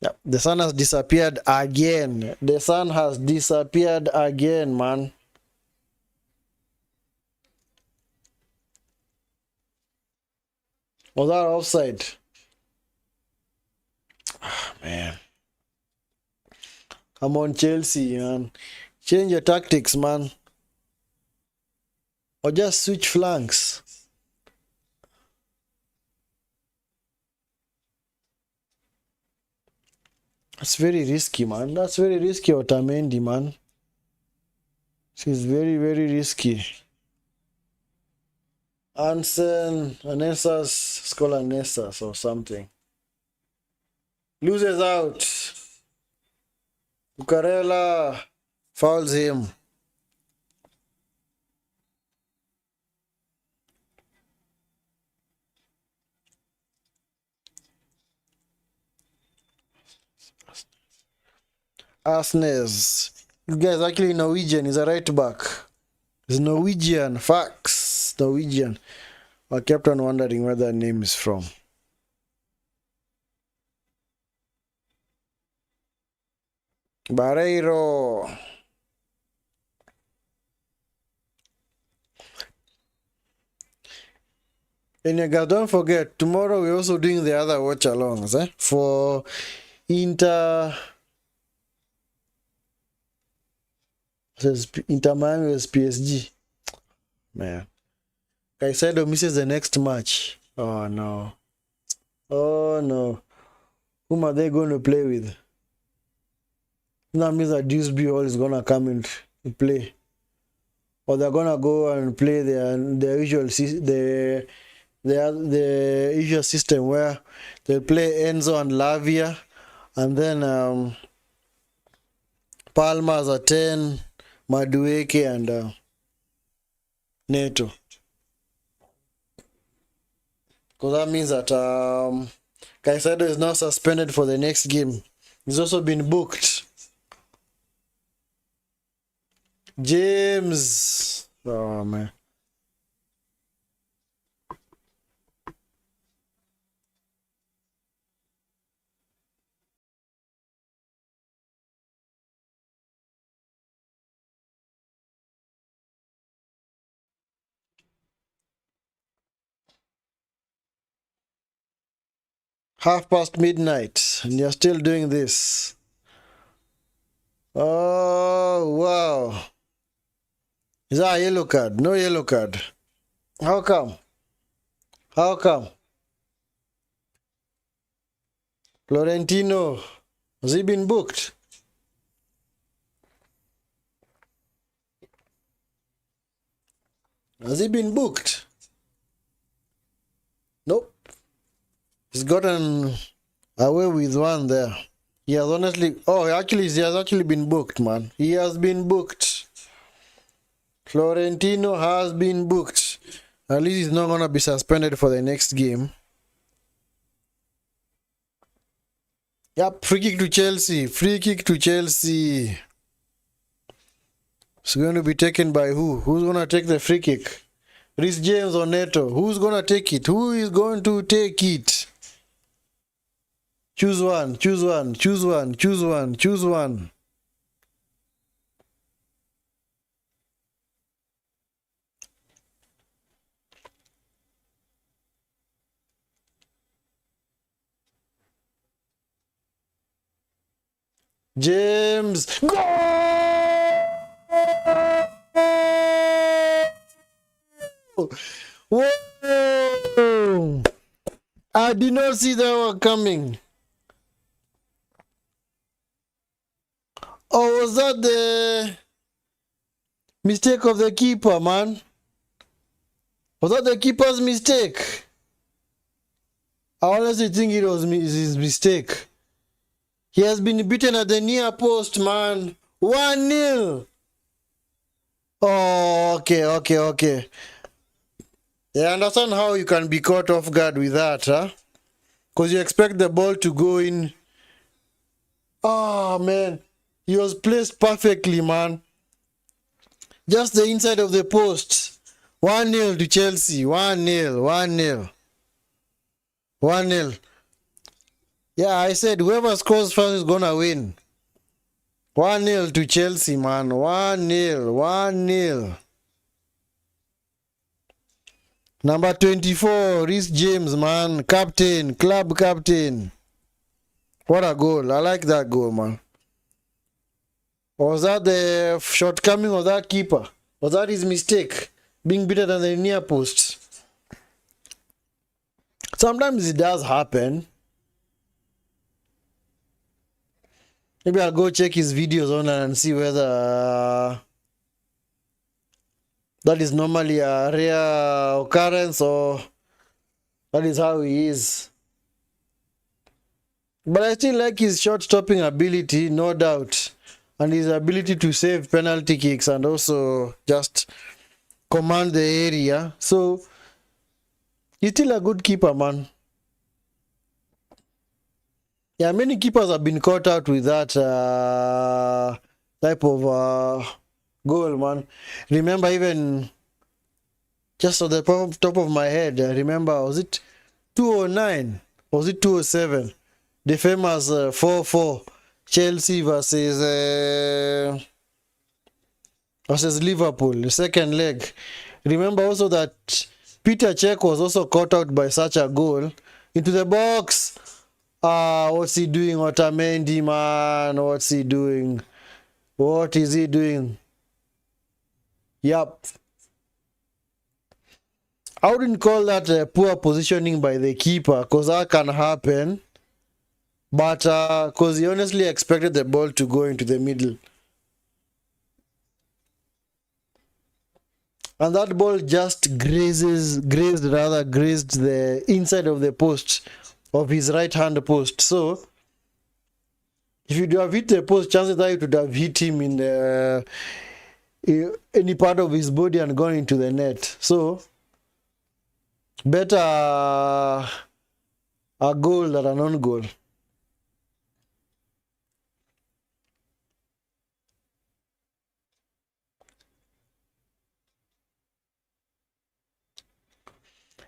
Yep. The sun has disappeared again. The sun has disappeared again, man. Was that offside? Man. Come on, Chelsea, man. Change your tactics, man. Or just switch flanks. That's very risky, man. That's very risky, Otamendi, man. She's very, very risky. Ansen, Anessas, Scholar Nessas or something. Loses out. Bucarella fouls him. Asnes. This guy is actually Norwegian. He's a right back. He's Norwegian. Facts. Norwegian. I kept on wondering where that name is from. Barreiro. And you guys, don't forget, tomorrow we're also doing the other watch-alongs for Inter Miami vs PSG. Man. Caicedo misses the next match. Oh no. Oh no. Whom are they going to play with? That means that Dewsbury Hall is gonna come and play. Or they're gonna go and play the usual system where they'll play Enzo and Lavia, and then Palma as a 10, Madueke and Neto. Because that means that Caicedo is now suspended for the next game. He's also been booked. James. Oh, man. midnight, and you're still doing this. Oh, wow. Is that a yellow card? No yellow card. How come? How come? Florentino, has he been booked? Has he been booked? Nope. He's gotten away with one there. He has honestly... Oh, actually, he has actually been booked, man. He has been booked. Florentino has been booked. At least he's not going to be suspended for the next game. Yep, free kick to Chelsea. Free kick to Chelsea. It's going to be taken by who? Who's going to take the free kick? Reece James or Neto? Who's going to take it? Who is going to take it? Choose one, choose one, choose one, choose one, choose one. James. Goal! Whoa! I did not see that one coming. Or was that the mistake of the keeper, man? Was that the keeper's mistake? I honestly think it was his mistake. He has been beaten at the near post, man. 1-0. Oh, okay. Yeah, I understand how you can be caught off guard with that, huh? Because you expect the ball to go in. Oh, man. He was placed perfectly, man. Just the inside of the post. 1-0 to Chelsea. 1-0. 1-0. 1-0. Yeah, I said whoever scores first is gonna win. 1-0 to Chelsea, man. 1-0. 1-0. Number 24, Reece James, man. Captain. Club captain. What a goal. I like that goal, man. Or was that the shortcoming of that keeper? Was that his mistake? Being beaten at the near post? Sometimes it does happen. Maybe I'll go check his videos online and see whether that is normally a rare occurrence or that is how he is. But I still like his shot stopping ability, no doubt. And his ability to save penalty kicks and also just command the area. So he's still a good keeper, man. Yeah, many keepers have been caught out with that type of goal, man. Remember, even just on the top of my head, I remember, was it 209? Was it 207? The famous 4-4 Chelsea versus Liverpool, the second leg. Remember also that Peter Cech was also caught out by such a goal into the box. What's he doing, Otamendi, man? What's he doing? What is he doing? Yup. I wouldn't call that poor positioning by the keeper, because that can happen. But because he honestly expected the ball to go into the middle. And that ball just grazed the inside of the post, of his right hand post. So if you have hit the post, chances are you would have hit him in the any part of his body and gone into the net. So better a goal than a non-goal.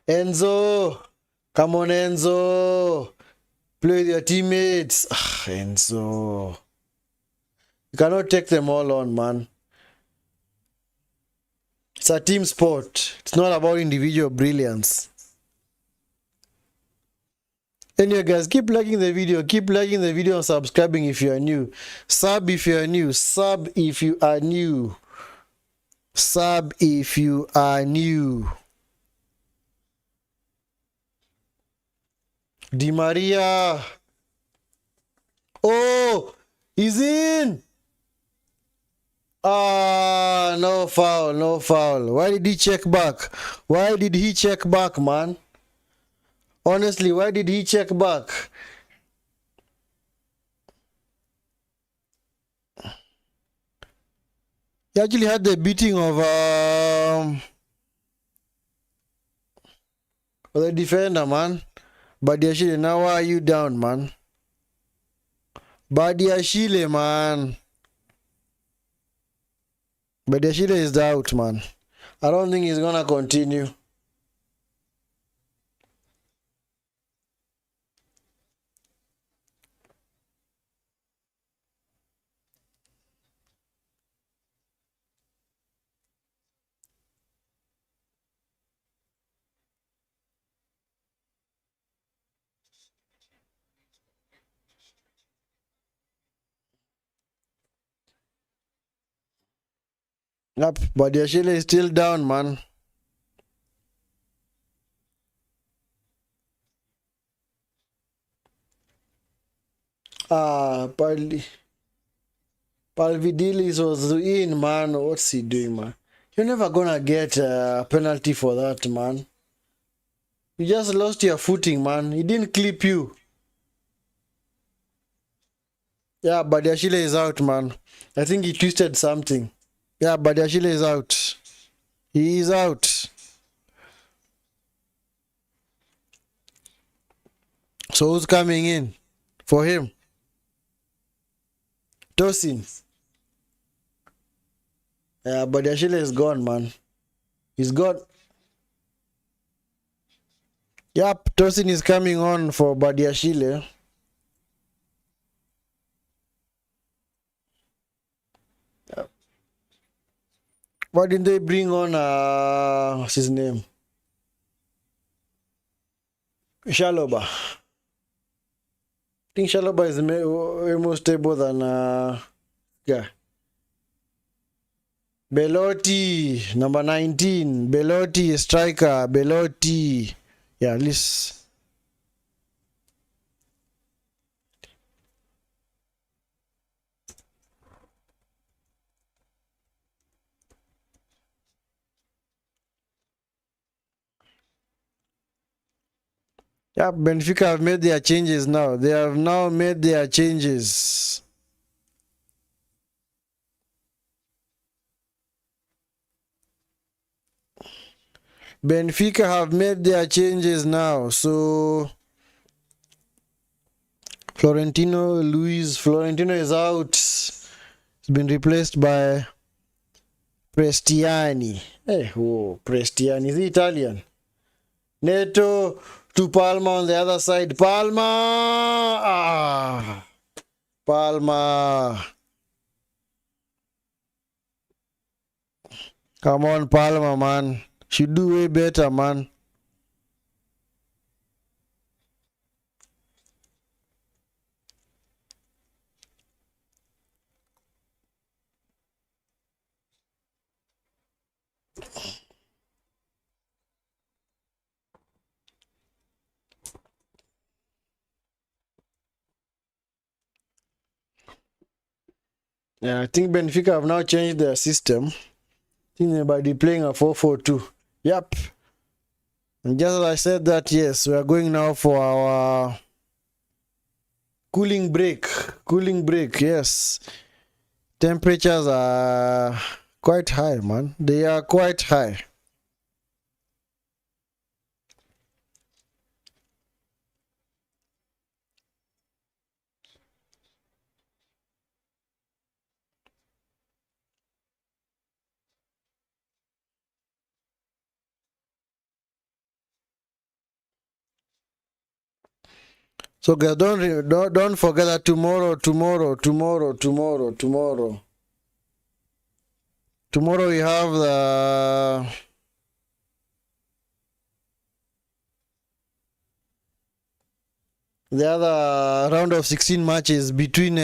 Enzo, come on, Enzo. Play with your teammates. Enzo. You cannot take them all on, man. It's a team sport. It's not about individual brilliance. Anyway, guys, keep liking the video. Keep liking the video and subscribing if you are new. Sub if you are new. Sub if you are new. Sub if you are new. Di Maria. Oh, he's in. No foul, no foul. Why did he check back? Why did he check back, man? Honestly, why did he check back? He actually had the beating of the defender, man. Badiashile, now why are you down, man? Badiashile, man. Badiashile is out, man. I don't think he's gonna continue. Yep, Badiashile is still down, man. Palvidilis was in, man. What's he doing, man? You're never gonna get a penalty for that, man. You just lost your footing, man. He didn't clip you. Yeah, Badiashile is out, man. I think he twisted something. Yeah, Badiashile is out. He is out. So who's coming in for him? Tosin. Yeah, Badiashile is gone, man. He's gone. Yep, Tosin is coming on for Badiashile. Why didn't they bring on what's his name? Shaloba. I think Shaloba is way more stable than yeah. Belotti, number 19. Belotti, striker. Belotti. Yeah, at least. Yeah, Benfica have made their changes now. They have now made their changes. Benfica have made their changes now. So Florentino is out. He's been replaced by Prestiani. Hey, oh, Prestiani is he Italian. Neto to Palma on the other side. Palma. Palma. Come on, Palma, man. Should do way better, man. Yeah, I think Benfica have now changed their system. I think they might be playing a 4-4-2. Yep. And just as I said that, yes, we are going now for our cooling break. Cooling break, yes. Temperatures are quite high, man. They are quite high. So guys, don't forget that tomorrow we have the other round of 16 matches between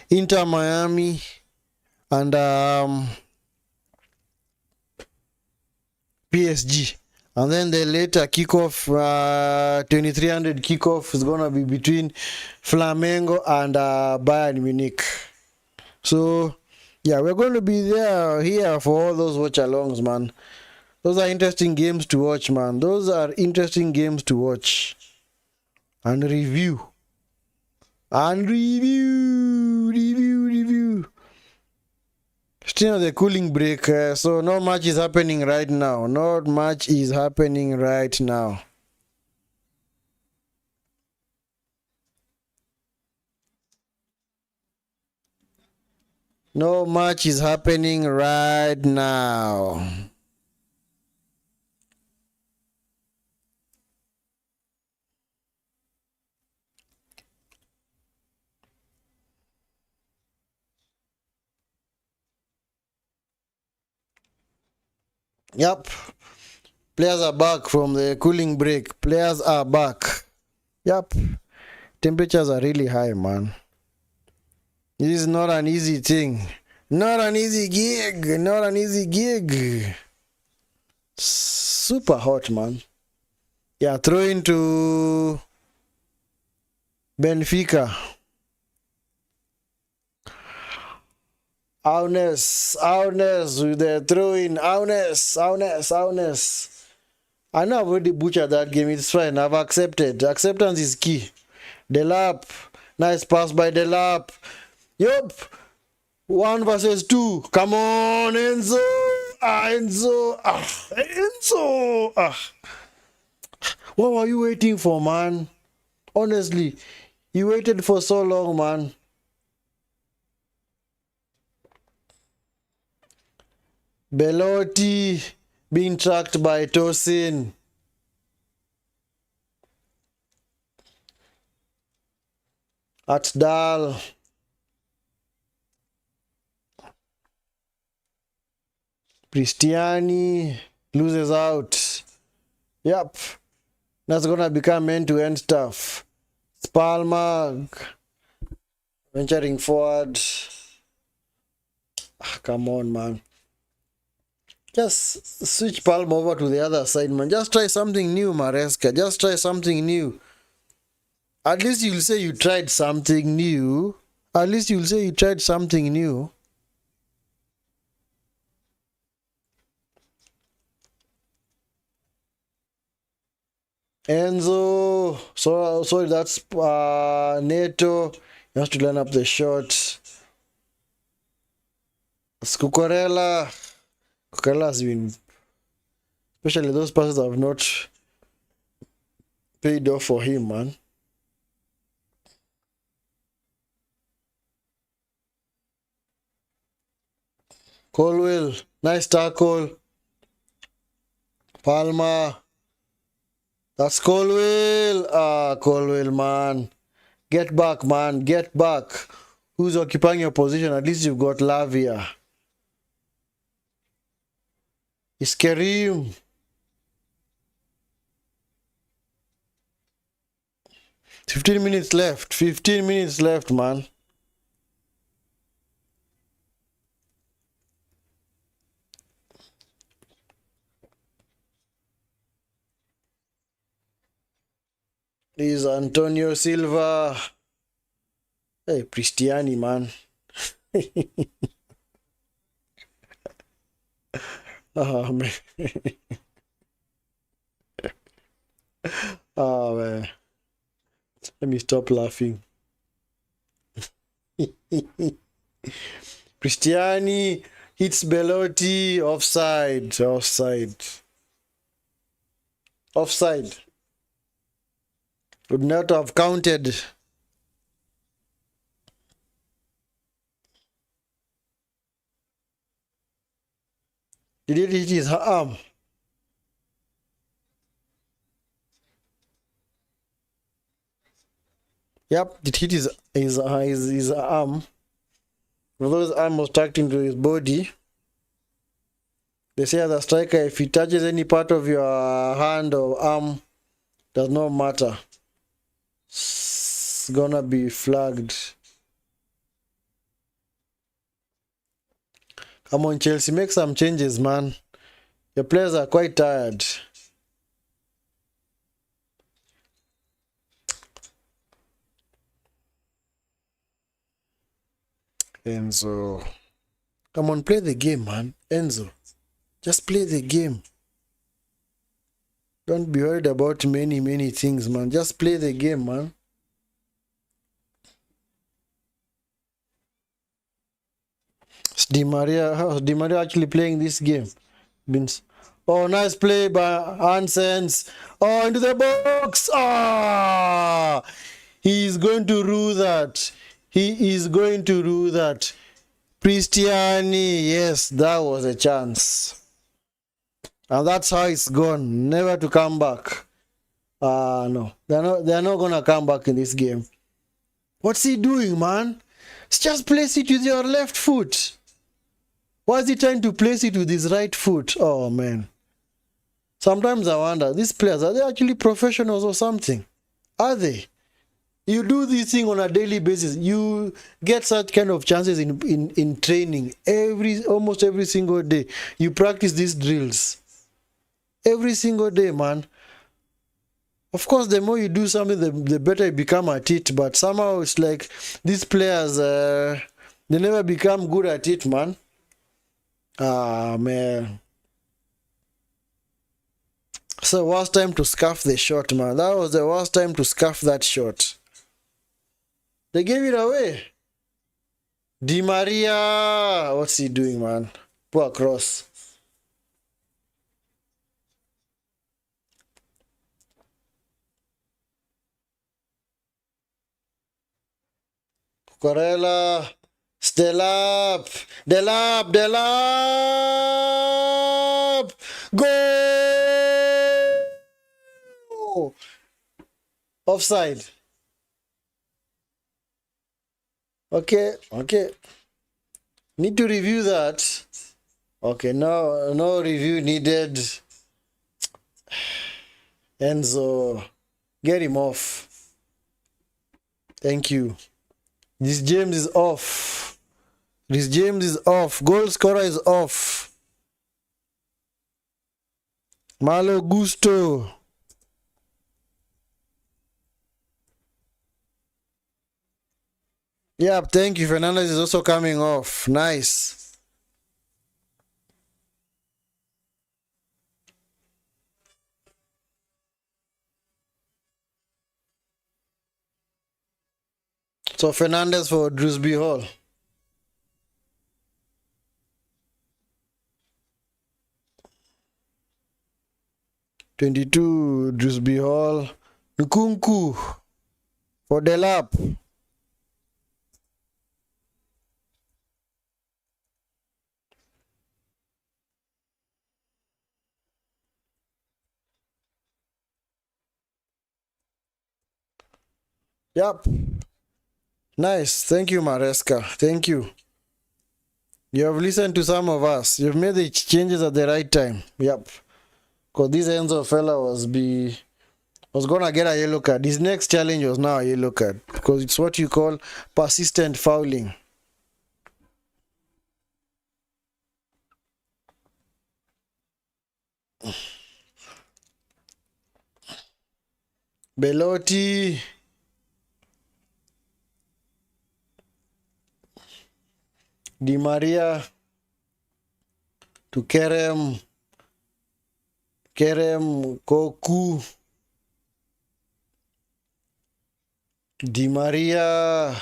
Inter Miami and PSG. And then the later kickoff, 2300 kickoff is going to be between Flamengo and Bayern Munich. So, yeah, we're going to be here for all those watch-alongs, man. Those are interesting games to watch, man. Those are interesting games to watch. And review. Still the cooling break, so not much is happening right now. Not much is happening right now. No much is happening right now. Yep. Players are back from the cooling break. Players are back. Yep. Temperatures are really high, man. This is not an easy thing. Not an easy gig. Not an easy gig. Super hot, man. Yeah, throw into Benfica. Aunes with the throw in. Aunes. I know I've already butchered that game. It's fine. I've accepted. Acceptance is key. Delap. Nice pass by Delap. Yup. 1 versus 2. Come on, Enzo. Enzo. Enzo. What were you waiting for, man? Honestly, you waited for so long, man. Belotti being tracked by Tosin. At Dal. Cristiani loses out. Yep. That's gonna become end-to-end stuff. Spalmag venturing forward. Come on, man. Just switch Palm over to the other side, man. Just try something new, Maresca. Just try something new. At least you'll say you tried something new. At least you'll say you tried something new. Enzo. Sorry, that's Neto. You have to line up the shot. Cucurella. Cucurella has been, especially those passes have not paid off for him, man. Colwell, nice tackle. Palmer. That's Colwell. Colwell, man. Get back, man. Get back. Who's occupying your position? At least you've got Lavia. It's Kareem. $15 minutes left. 15 minutes left, man. Is Antonio Silva. Hey, Cristiani, man. Oh, man. Oh, man. Let me stop laughing. Cristiani hits Belotti. Offside. Offside. Offside. Would not have counted. Did it hit his arm? Yep, it hit his arm. Although his arm was tucked into his body. They say as a striker, if it touches any part of your hand or arm, does not matter. It's gonna be flagged. Come on, Chelsea, make some changes, man. Your players are quite tired. Enzo. Come on, play the game, man. Enzo. Just play the game. Don't be worried about many things, man. Just play the game, man. Is Di Maria, how's Di Maria actually playing this game? Oh, nice play by Hansens. Oh, into the box. Ah, he is going to rule that. He is going to rule that. Cristiani, yes, that was a chance. And that's how it's gone. Never to come back. No. They're not gonna come back in this game. What's he doing, man? Just place it with your left foot. Why is he trying to place it with his right foot? Oh, man. Sometimes I wonder, these players, are they actually professionals or something? Are they? You do this thing on a daily basis. You get such kind of chances in training almost every single day. You practice these drills. Every single day, man. Of course, the more you do something, the better you become at it. But somehow it's like these players, they never become good at it, man. Ah, man. It's the worst time to scuff the shot, man. That was the worst time to scuff that shot. They gave it away. Di Maria! What's he doing, man? Poor cross. Corella. Delap! Delap! Delap! Goal! Offside. Okay, okay. Need to review that. Okay, no review needed. Enzo, get him off. Thank you. This James is off. This James is off. Goal scorer is off. Malo Gusto. Yeah, thank you. Fernandez is also coming off. Nice. So Fernandez for Drewsby Hall. (22) Drewsby Hall. Nkunku for Delap. Yep. Nice. Thank you, Maresca. Thank you. You have listened to some of us. You've made the changes at the right time. Yep. Because this Enzo fella was gonna get a yellow card. His next challenge was now a yellow card. Because it's what you call persistent fouling. Belotti. Di Maria to Kerem Koku. Di Maria.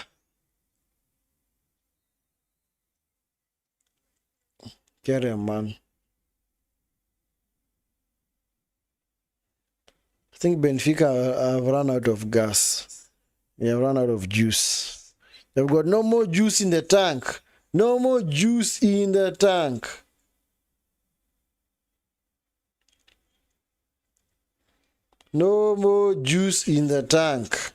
Kerem, man. I think Benfica have run out of gas. They have run out of juice. They've got no more juice in the tank. No more juice in the tank. No more juice in the tank.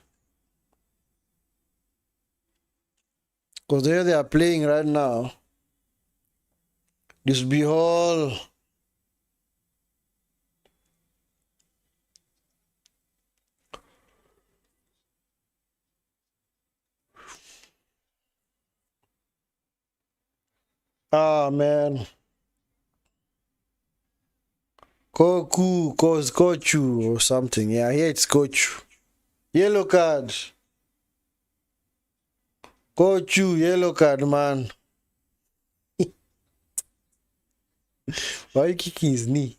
Because there they are playing right now. This be all. Ah, man. Kochu or something. Yeah, here it's Kochu. Yellow card. Kochu, yellow card, man. Why are you kicking his knee?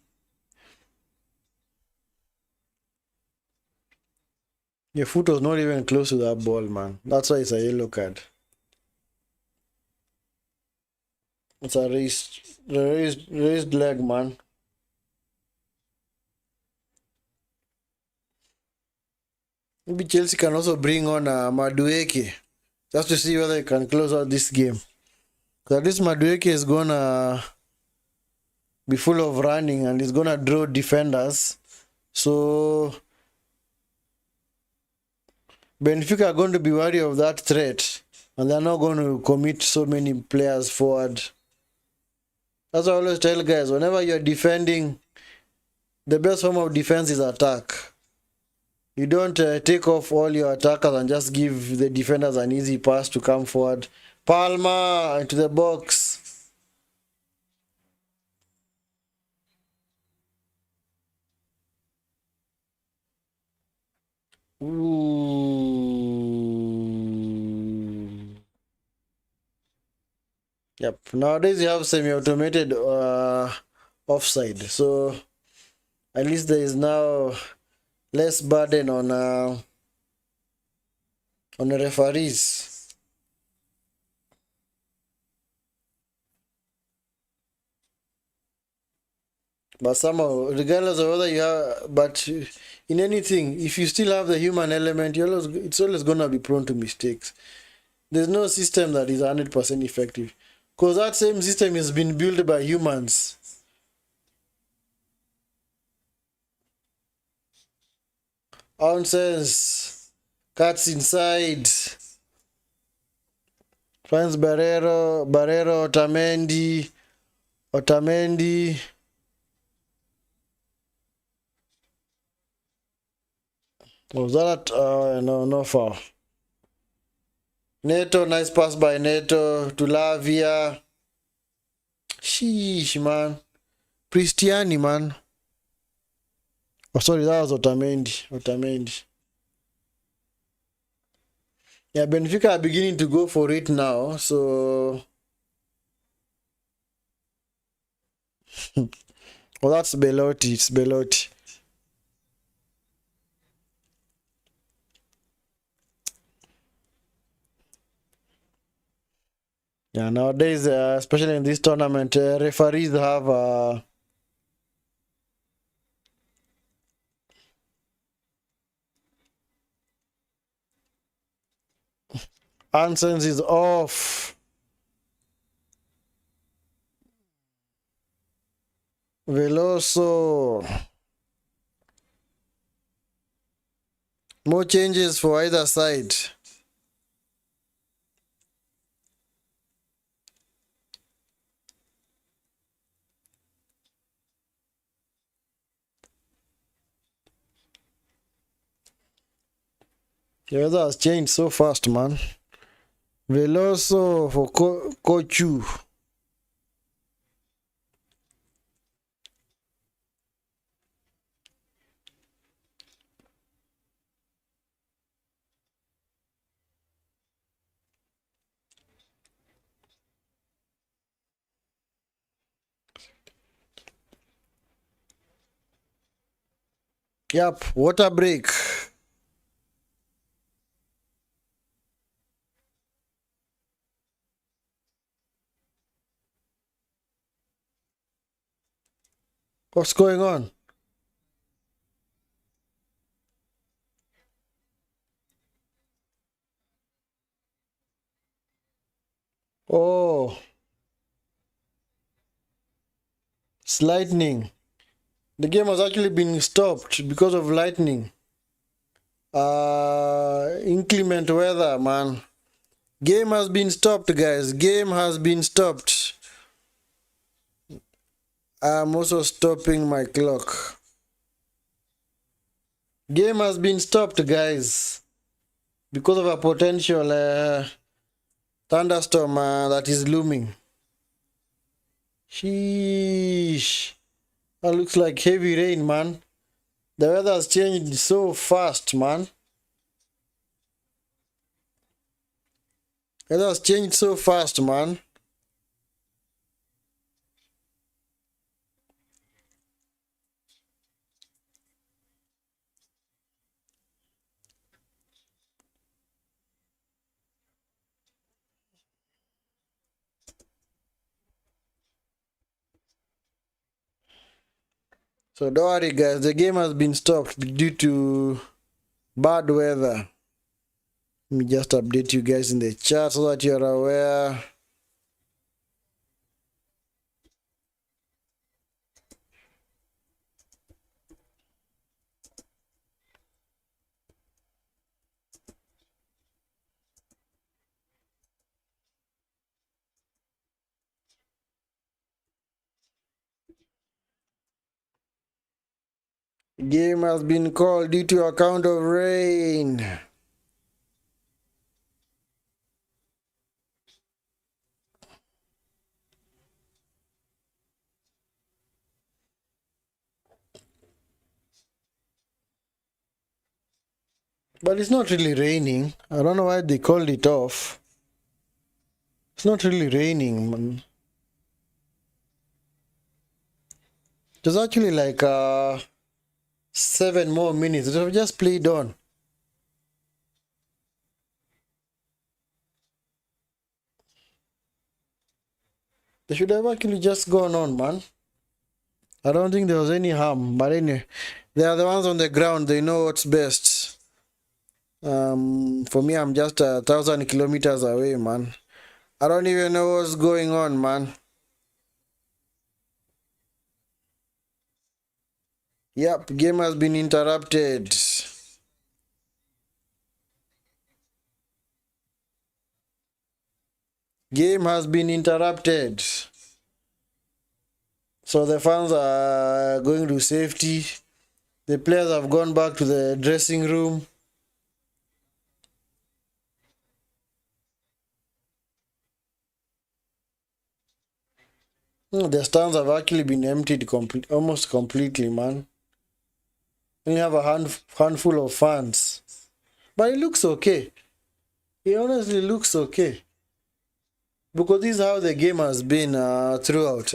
Your foot was not even close to that ball, man. That's why it's a yellow card. It's a raised leg, man. Maybe Chelsea can also bring on Madueke just to see whether they can close out this game. Because this Madueke is gonna be full of running and he's gonna draw defenders. So Benfica are going to be wary of that threat and they're not going to commit so many players forward. That's why I always tell guys, whenever you're defending, the best form of defense is attack. You don't take off all your attackers and just give the defenders an easy pass to come forward. Palma into the box. Ooh. Yep. Nowadays you have semi-automated offside, so at least there is now less burden on the referees. But somehow, regardless of whether you have, but in anything, if you still have the human element, it's always gonna be prone to mistakes. There's no system that is 100% effective, because that same system has been built by humans. Ounces, cuts inside, finds Barrero, Otamendi. Was that no foul? Neto, nice pass by Neto to Lavia. Sheesh, man. Cristiani, man. Oh, sorry, that was Otamendi. Yeah, Benfica are beginning to go for it now, so... Oh, that's Belotti. It's Belotti. Yeah, nowadays, especially in this tournament, referees have... Ansens is off. Veloso. More changes for either side. The weather has changed so fast, man. Veloso for Kochu. Yep, water break. What's going on? Oh, it's lightning. The game has actually been stopped because of lightning. Inclement weather, man. Game has been stopped, guys. Game has been stopped. I'm also stopping my clock. Game has been stopped, guys, because of a potential thunderstorm that is looming. Sheesh. That looks like heavy rain, man. The weather has changed so fast, man. Weather has changed so fast, man. So don't worry, guys. The game has been stopped due to bad weather. Let me just update you guys in the chat so that you're aware. Game has been called due to account of rain. But it's not really raining. I don't know why they called it off. It's not really raining, man. There's actually like 7 more minutes. They've just played on. They should have actually just gone on, man. I don't think there was any harm, but anyway, they are the ones on the ground. They know what's best. For me, I'm just 1,000 kilometers away, man. I don't even know what's going on, man. Yep, game has been interrupted. Game has been interrupted. So the fans are going to safety. The players have gone back to the dressing room. The stands have actually been emptied almost completely, man. Only have a handful of fans. But it looks okay. It honestly looks okay. Because this is how the game has been throughout.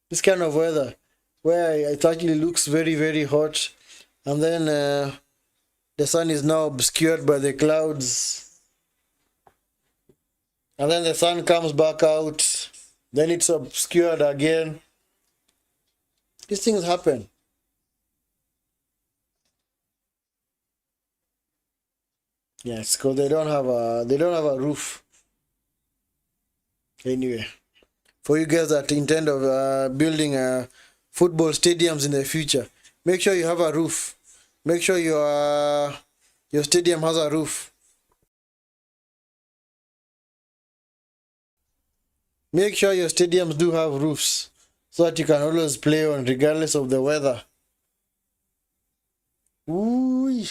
This kind of weather, where it actually looks very, very hot. And then the sun is now obscured by the clouds. And then the sun comes back out. Then it's obscured again. These things happen. Yes, because they don't have a roof. Anyway, for you guys that intend of building football stadiums in the future, make sure you have a roof. Make sure your stadium has a roof. Make sure your stadiums do have roofs so that you can always play on regardless of the weather. Ooh,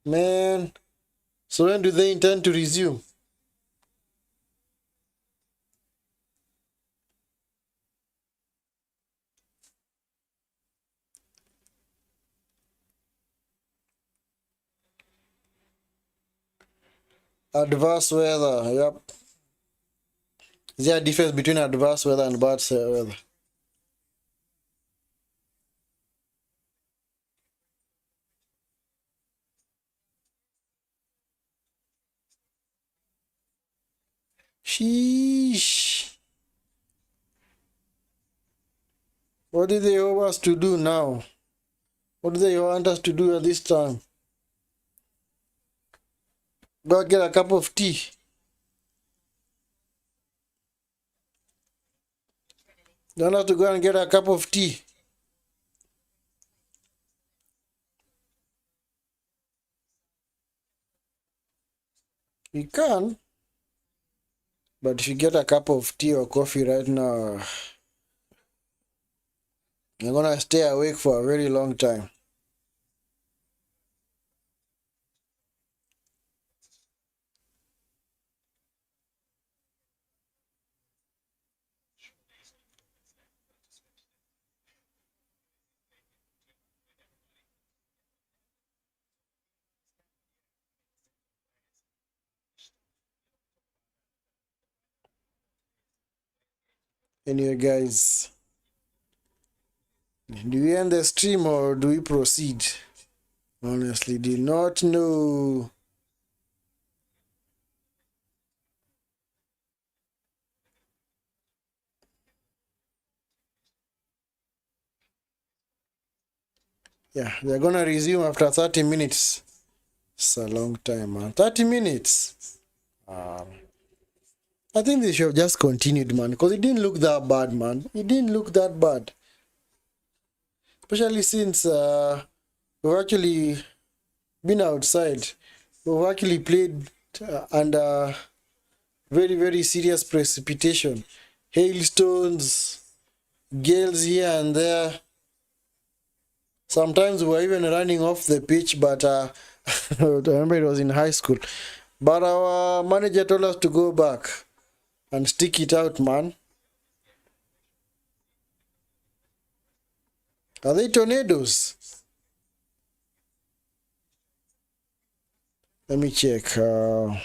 man. So when do they intend to resume? Adverse weather, yep. Is there a difference between adverse weather and bad weather? Sheesh. What do they want us to do now? What do they want us to do at this time? Go get a cup of tea. Don't have to go and get a cup of tea. You can. But if you get a cup of tea or coffee right now, you're gonna stay awake for a very long time. Anyway, guys, do we end the stream or do we proceed? Honestly, do not know. Yeah, they're gonna resume after 30 minutes. It's a long time, man. 30 minutes. I think they should have just continued, man, because it didn't look that bad, man. It didn't look that bad. Especially since we've actually been outside. We've actually played under very, very serious precipitation. Hailstones, gales here and there. Sometimes we were even running off the pitch, but I remember it was in high school. But our manager told us to go back and stick it out, man. Are they tornadoes? Let me check. Weather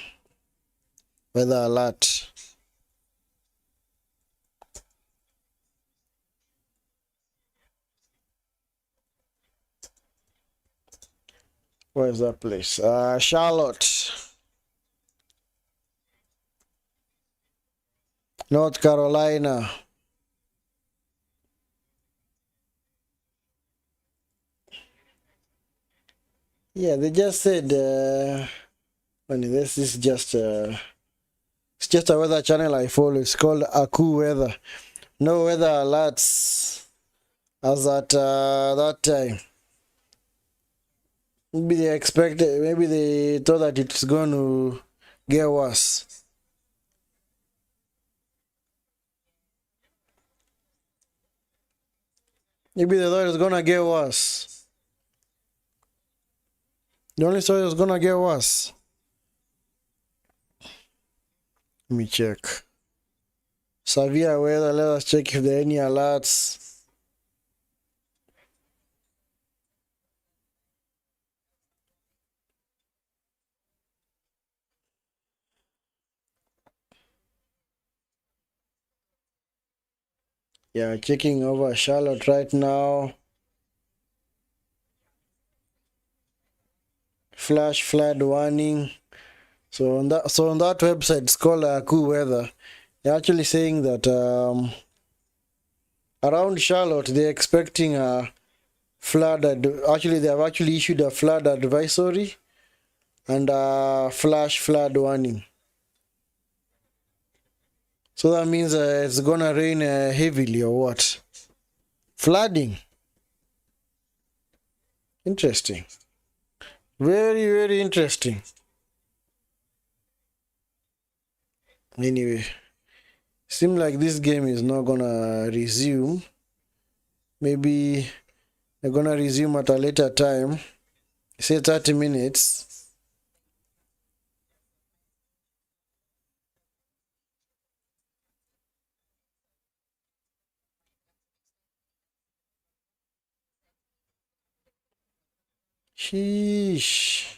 alert. Where is that place? Charlotte, North Carolina. Yeah, they just said this is just it's just a weather channel I follow. It's called Aku Weather. No weather alerts as at that time. Maybe they expected, maybe they thought that it's going to get worse. Maybe they thought it was gonna get worse. They only thought it was gonna get worse. Let me check. Severe weather, let us check if there are any alerts. Yeah, checking over Charlotte right now. Flash flood warning. So on that website, it's called Aku Weather. They're actually saying that around Charlotte they're expecting a flood. Actually, they have actually issued a flood advisory and a flash flood warning. So that means it's gonna rain heavily or what? Flooding. Interesting. Very, very interesting. Anyway, seems like this game is not gonna resume. Maybe they're gonna resume at a later time. Say 30 minutes. Sheesh.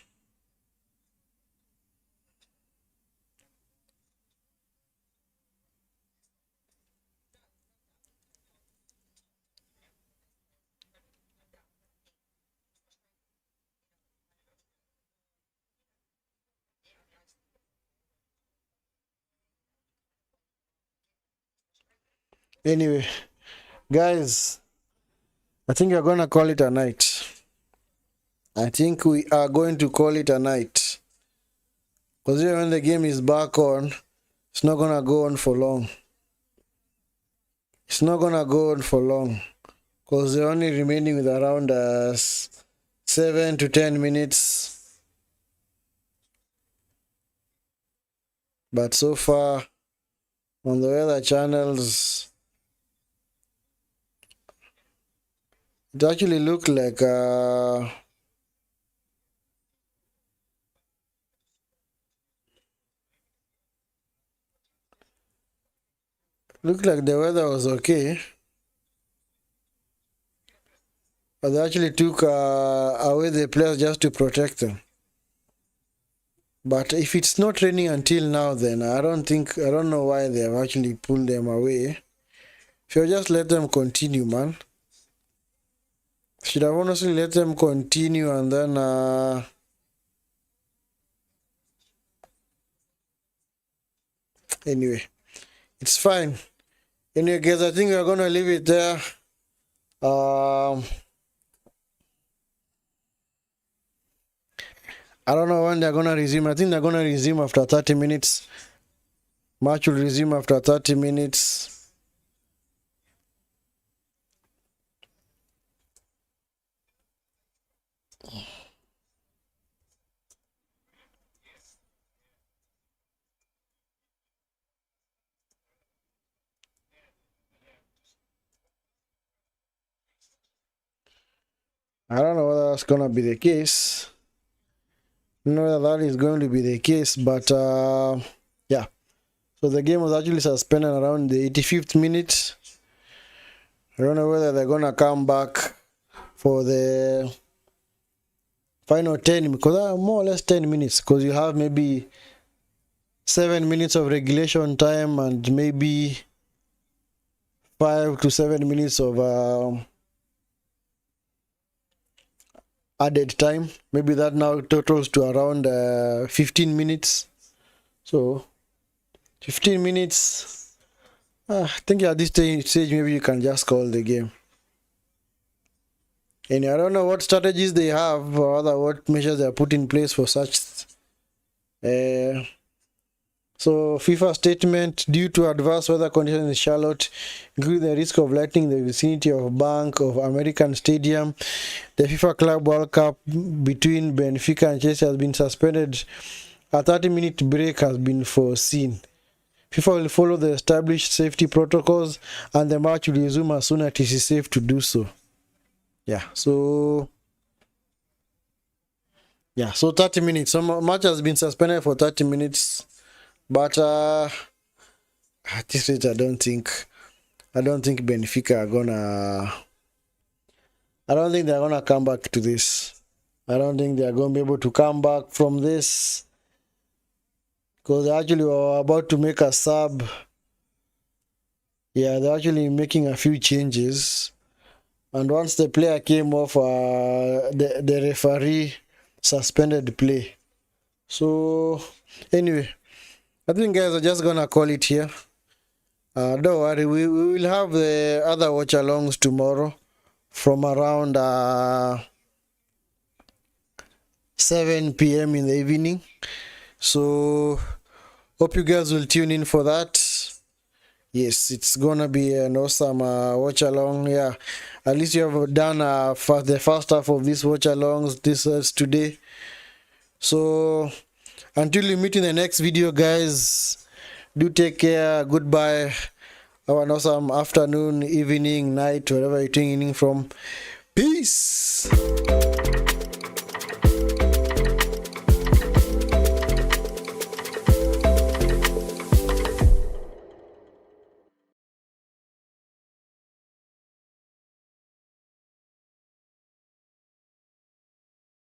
Anyway, guys, I think we're gonna call it a night. I think we are going to call it a night. Because when the game is back on, it's not gonna go on for long. It's not gonna go on for long. Because they're only remaining with around 7 to 10 minutes. But so far, on the other channels, it actually looked like the weather was okay. But they actually took away the players just to protect them. But if it's not raining until now, then I don't know why they have actually pulled them away. Should I just let them continue, man? Should I honestly let them continue and then anyway, it's fine. Anyway, guys, I think we're gonna leave it there. I don't know when they're gonna resume. I think they're gonna resume after 30 minutes. Match will resume after 30 minutes. I don't know whether that's gonna be the case. I don't know whether that is going to be the case, but yeah. So the game was actually suspended around the 85th minute. I don't know whether they're gonna come back for the final 10, because more or less 10 minutes, because you have maybe 7 minutes of regulation time and maybe 5 to 7 minutes of added time. Maybe that now totals to around 15 minutes. So 15 minutes. I think at this stage maybe you can just call the game. And I don't know what strategies they have or other what measures they are put in place for such. So FIFA statement: due to adverse weather conditions in Charlotte, including the risk of lightning in the vicinity of Bank of American Stadium, the FIFA Club World Cup between Benfica and Chelsea has been suspended. A 30-minute break has been foreseen. FIFA will follow the established safety protocols and the match will resume as soon as it is safe to do so. So 30 minutes. So match has been suspended for 30 minutes. But at this rate, I don't think Benfica are gonna. I don't think they're gonna come back to this. I don't think they're gonna be able to come back from this, because they actually were about to make a sub. Yeah, they're actually making a few changes, and once the player came off, the referee suspended play. So anyway, I think guys are just gonna call it here. Don't worry, we will have the other watch-alongs tomorrow from around 7 p.m. in the evening. So hope you guys will tune in for that. Yes, it's gonna be an awesome watch-along. Yeah, at least you have done the first half of this watch-alongs this today. So until we meet in the next video, guys, do take care. Goodbye. Have an awesome afternoon, evening, night, wherever you're tuning in from. Peace.